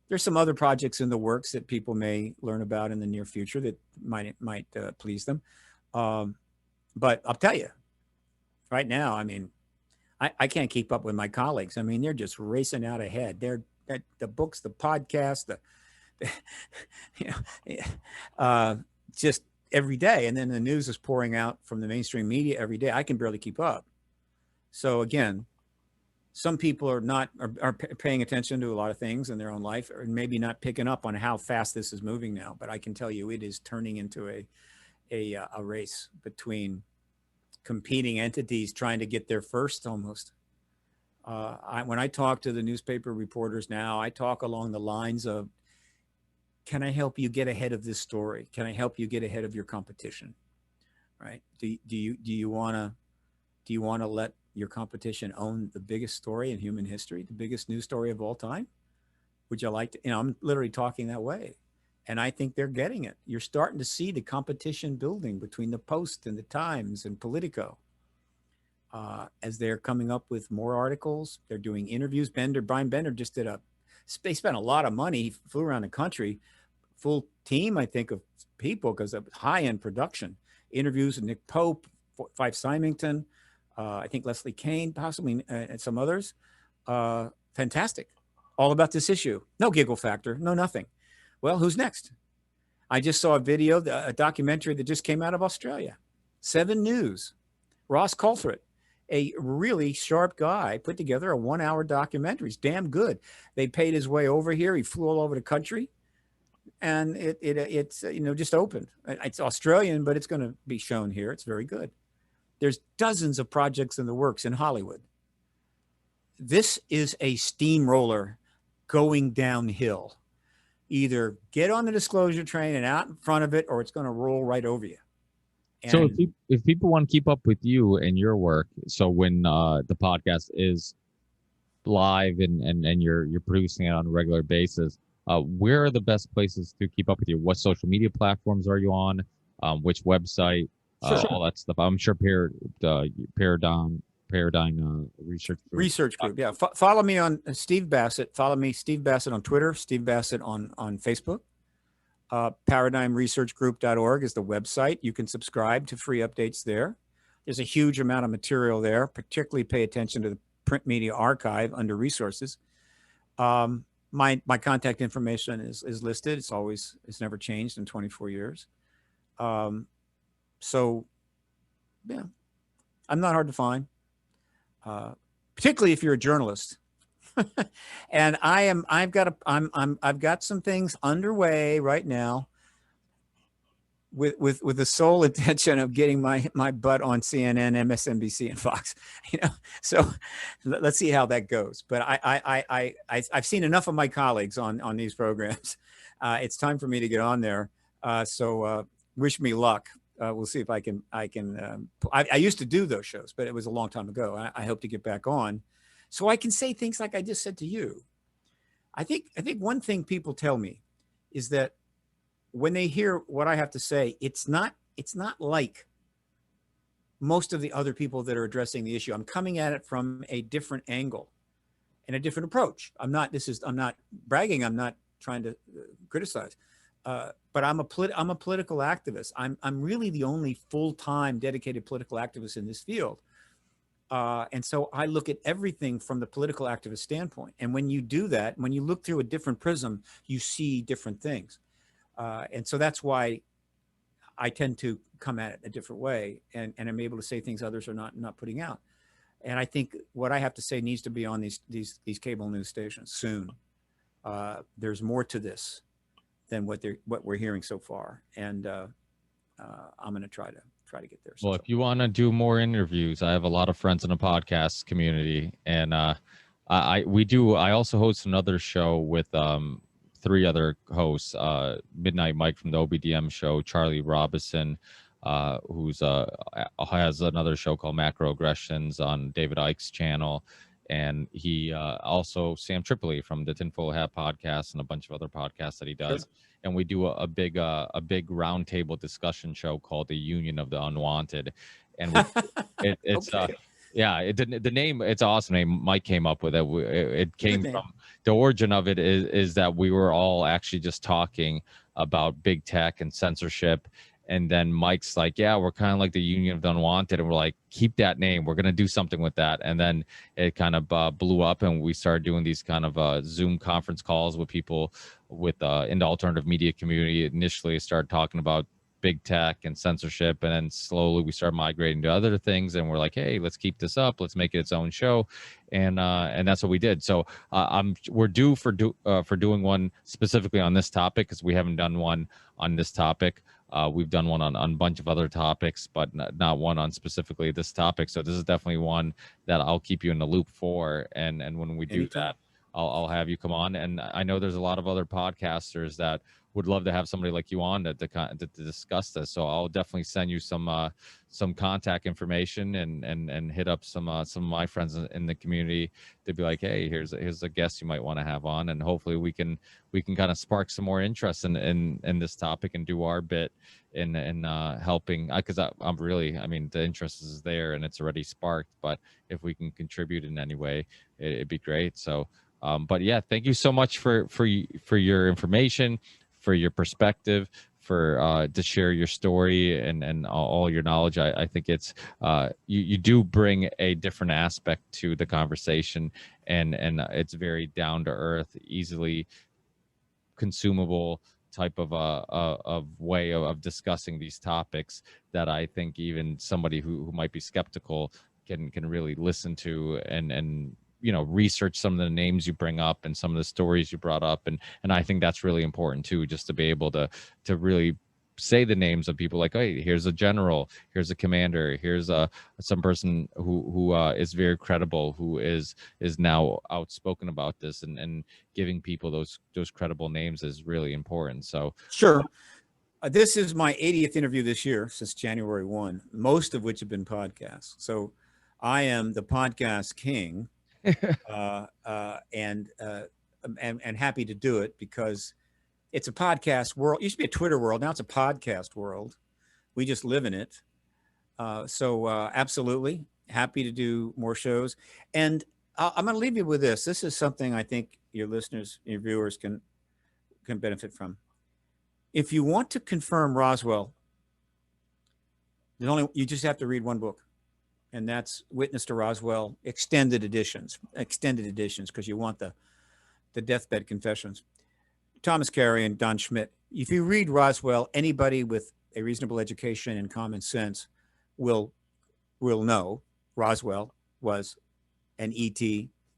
There's some other projects in the works that people may learn about in the near future that might please them. But I'll tell you, right now, I mean, I can't keep up with my colleagues. I mean, they're just racing out ahead. They're the books, the podcast, just every day. And then the news is pouring out from the mainstream media every day. I can barely keep up. So again, some people are paying attention to a lot of things in their own life, or maybe not picking up on how fast this is moving now. But I can tell you, it is turning into a race between competing entities trying to get there first, almost. When I talk to the newspaper reporters now, I talk along the lines of, can I help you get ahead of this story? Can I help you get ahead of your competition? Right? Do you want to let your competition own the biggest story in human history, the biggest news story of all time? Would you like to? I'm literally talking that way. And I think they're getting it. You're starting to see the competition building between the Post and the Times and Politico. As they're coming up with more articles, they're doing interviews. Brian Bender just they spent a lot of money. He flew around the country, full team, I think, of people, because of high-end production. Interviews with Nick Pope, Fife Symington, I think Leslie Kane, possibly, and some others. Fantastic. All about this issue. No giggle factor, no nothing. Well, who's next? I just saw a documentary that just came out of Australia. 7 News. Ross Coulthard, a really sharp guy, put together a 1-hour documentary. It's damn good. They paid his way over here. He flew all over the country, and it's just opened. It's Australian, but it's going to be shown here. It's very good. There's dozens of projects in the works in Hollywood. This is a steamroller going downhill. Either get on the disclosure train and out in front of it, or it's going to roll right over you. And so if people want to keep up with you and your work, so when the podcast is live and you're producing it on a regular basis, where are the best places to keep up with you? What social media platforms are you on? Which website? Sure. All that stuff. I'm sure Paradigm Research Group. Yeah. Follow me on Steve Bassett. Follow me, Steve Bassett, on Twitter, Steve Bassett on Facebook. ParadigmResearchGroup.org is the website. You can subscribe to free updates there. There's a huge amount of material there. Particularly pay attention to the print media archive under resources. My contact information is listed. It's never changed in 24 years. So yeah, I'm not hard to find. Particularly if you're a journalist. And I've got some things underway right now with the sole intention of getting my butt on CNN, MSNBC, and Fox. So let's see how that goes. But I've seen enough of my colleagues on these programs. It's time for me to get on there. So wish me luck. We'll see if I can. I used to do those shows, but it was a long time ago. I hope to get back on, so I can say things like I just said to you. I think one thing people tell me is that when they hear what I have to say, it's not like most of the other people that are addressing the issue. I'm coming at it from a different angle and a different approach. I'm not bragging. I'm not trying to criticize. But I'm a political activist. I'm really the only full-time dedicated political activist in this field. And so I look at everything from the political activist standpoint. And when you do that, when you look through a different prism, you see different things. And so that's why I tend to come at it a different way, and I'm able to say things others are not putting out. And I think what I have to say needs to be on these cable news stations soon. There's more to this than what we're hearing so far, and I'm going to try to get there. Well, if you want to do more interviews, I have a lot of friends in the podcast community, and I also host another show with 3 other hosts, Midnight Mike from the OBDM show, Charlie Robinson, who's has another show called Macroaggressions on David Icke's channel. And he also Sam Tripoli from the Tinfoil Hat podcast and a bunch of other podcasts that he does. Sure. And we do a big roundtable discussion show called the Union of the Unwanted. And we it's Okay. yeah, it didn't, the name, it's an awesome name. Mike came up with it. It came Good name. from, the origin of it is that we were all actually just talking about big tech and censorship. And then Mike's like, yeah, we're kind of like the Union of the Unwanted. And we're like, keep that name. We're going to do something with that. And then it kind of blew up, and we started doing these kind of Zoom conference calls with people with in the alternative media community. Initially, started talking about big tech and censorship, and then slowly we started migrating to other things, and we're like, hey, let's keep this up, let's make it its own show. And that's what we did. So we're due for doing one specifically on this topic, because we haven't done one on this topic. We've done one on a bunch of other topics, but not one on specifically this topic. So this is definitely one that I'll keep you in the loop for. And when we do Anytime. that, I'll have you come on. And I know there's a lot of other podcasters that would love to have somebody like you on to discuss this. So I'll definitely send you some contact information and hit up some of my friends in the community to be like, hey, here's a guest you might want to have on, and hopefully we can kind of spark some more interest in this topic and do our bit in helping, because I'm really, I mean, the interest is there and it's already sparked, but if we can contribute in any way, it'd be great. So but yeah, thank you so much for your information, for your perspective, for to share your story and all your knowledge. I think it's you do bring a different aspect to the conversation, and it's very down to earth, easily consumable type of way of discussing these topics that I think even somebody who might be skeptical can really listen to and research some of the names you bring up and some of the stories you brought up, and I think that's really important too, just to be able to really say the names of people, like, hey, here's a general, here's a commander, here's some person who is very credible, who is now outspoken about this, and giving people those credible names is really important. So Sure. This is my 80th interview this year, since January 1, most of which have been podcasts. So I am the podcast king. And happy to do it, because it's a podcast world. It used to be a Twitter world. Now it's a podcast world. We just live in it. So absolutely happy to do more shows. And I'm going to leave you with this. This is something I think your listeners, your viewers can benefit from. If you want to confirm Roswell, you just have to read one book. And that's Witness to Roswell, extended editions, because you want the deathbed confessions. Thomas Carey and Don Schmidt. If you read Roswell, anybody with a reasonable education and common sense will know Roswell was an ET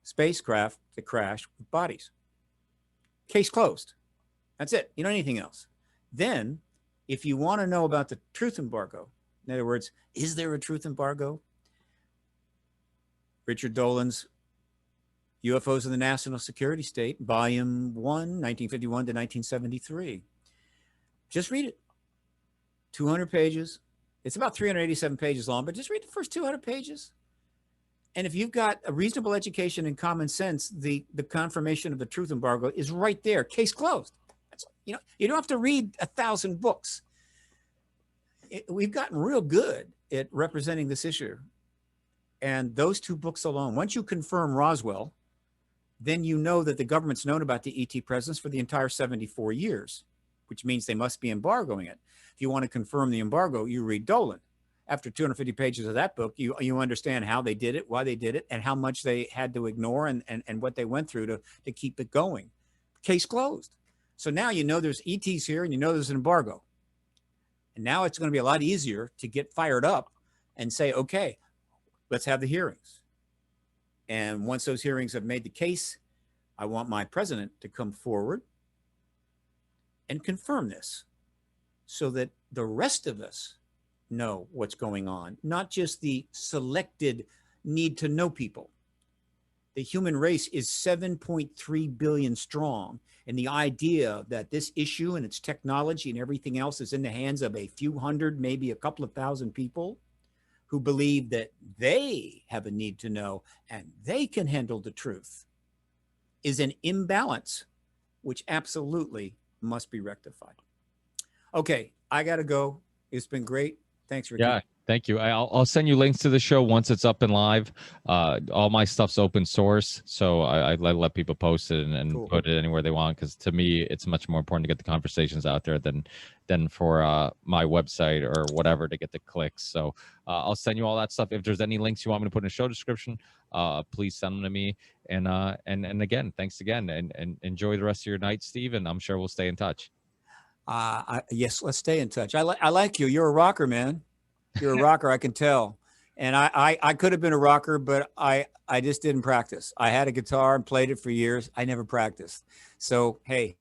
spacecraft that crashed with bodies. Case closed. That's it. You don't need anything else. Then, if you want to know about the truth embargo, in other words, is there a truth embargo? Richard Dolan's UFOs in the National Security State, Volume 1, 1951 to 1973. Just read it. 200 pages. It's about 387 pages long, but just read the first 200 pages. And if you've got a reasonable education and common sense, the confirmation of the truth embargo is right there. Case closed. You don't have to read 1,000 books. We've gotten real good at representing this issue. And those two books alone, once you confirm Roswell, then you know that the government's known about the ET presence for the entire 74 years, which means they must be embargoing it. If you want to confirm the embargo, you read Dolan. After 250 pages of that book, you understand how they did it, why they did it, and how much they had to ignore and what they went through to keep it going. Case closed. So now you know there's ETs here, and you know there's an embargo. And now it's going to be a lot easier to get fired up and say, okay, let's have the hearings. And once those hearings have made the case, I want my president to come forward and confirm this, so that the rest of us know what's going on, not just the selected need to know people. The human race is 7.3 billion strong. And the idea that this issue and its technology and everything else is in the hands of a few hundred, maybe a couple of thousand people who believe that they have a need to know and they can handle the truth is an imbalance, which absolutely must be rectified. Okay, I got to go. It's been great. Thanks, Ricky. Yeah, thank you. I'll send you links to the show once it's up and live. All my stuff's open source, so I let people post it and Cool. put it anywhere they want, because to me, it's much more important to get the conversations out there than for my website or whatever to get the clicks. So I'll send you all that stuff. If there's any links you want me to put in the show description, please send them to me. And again, thanks again, and enjoy the rest of your night, Steve. And I'm sure we'll stay in touch. Yes, let's stay in touch. I like you. You're a rocker, man. You're a rocker, I can tell. And I could have been a rocker, but I just didn't practice. I had a guitar and played it for years. I never practiced. So, hey,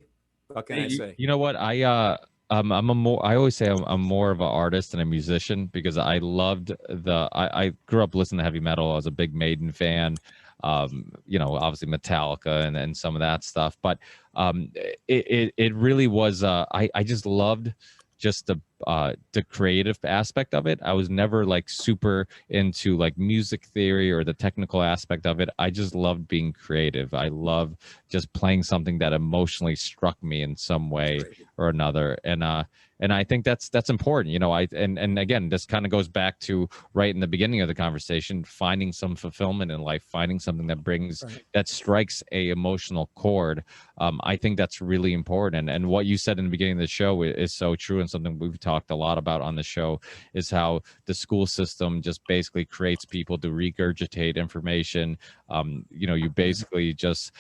what can I say? You know what? I always say I'm more of an artist than a musician, because I loved I grew up listening to heavy metal. I was a big Maiden fan. You know, obviously Metallica and some of that stuff. But it really was, I just loved just the creative aspect of it. I was never like super into like music theory or the technical aspect of it. I just loved being creative. I love just playing something that emotionally struck me in some way or another. And I think that's important, you know. And again, this kind of goes back to right in the beginning of the conversation, finding some fulfillment in life, finding something that brings that strikes a emotional chord. I think that's really important. And what you said in the beginning of the show is so true, and something we've talked a lot about on the show is how the school system just basically creates people to regurgitate information. You know, you basically just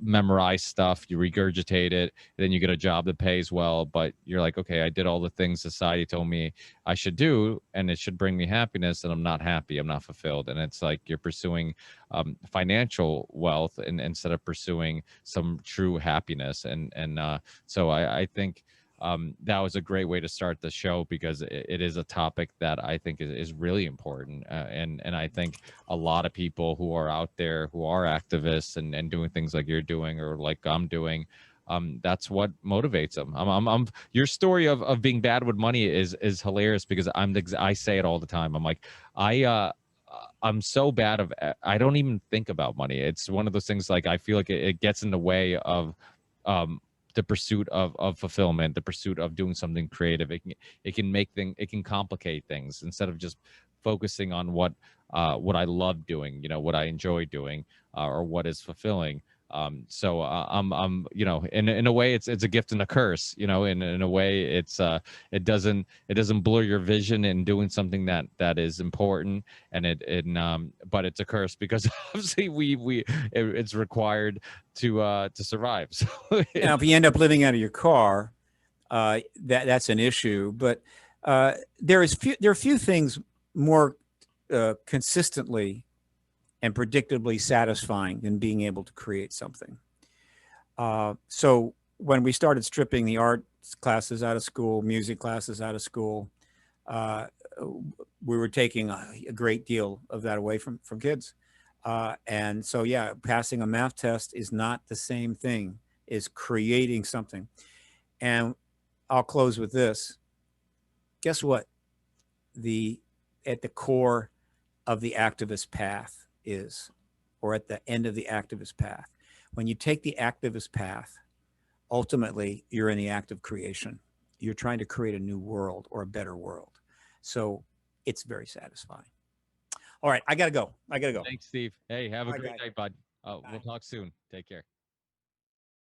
memorize stuff, you regurgitate it, then you get a job that pays well, but you're like, okay, I did all the things society told me I should do, and it should bring me happiness, and I'm not happy, I'm not fulfilled. And it's like you're pursuing financial wealth instead of pursuing some true happiness. So I think that was a great way to start the show, because it is a topic that I think is really important. And I think a lot of people who are out there who are activists and doing things like you're doing or like I'm doing, that's what motivates them. Your story of being bad with money is hilarious, because I say it all the time. I'm like, I'm so bad I don't even think about money. It's one of those things, like I feel like it gets in the way of the pursuit of fulfillment, the pursuit of doing something creative. It can complicate things instead of just focusing on what I love doing, you know, what I enjoy doing, or what is fulfilling. So I'm you know, in a way it's a gift and a curse, you know. In a way it doesn't blur your vision in doing something that is important, and but it's a curse, because obviously it's required to survive. So Now, if you end up living out of your car, that's an issue. But there are few things more consistently and predictably satisfying than being able to create something. So when we started stripping the art classes out of school, music classes out of school, we were taking a great deal of that away from kids. And so, yeah, passing a math test is not the same thing as creating something. And I'll close with this. Guess what? At the core of the activist path is, or at the end of the activist path, when you take the activist path, ultimately you're in the act of creation. You're trying to create a new world or a better world. So it's very satisfying. All right, I gotta go. Thanks, Steve. Hey, have a great night, bud. We'll talk soon. Take care.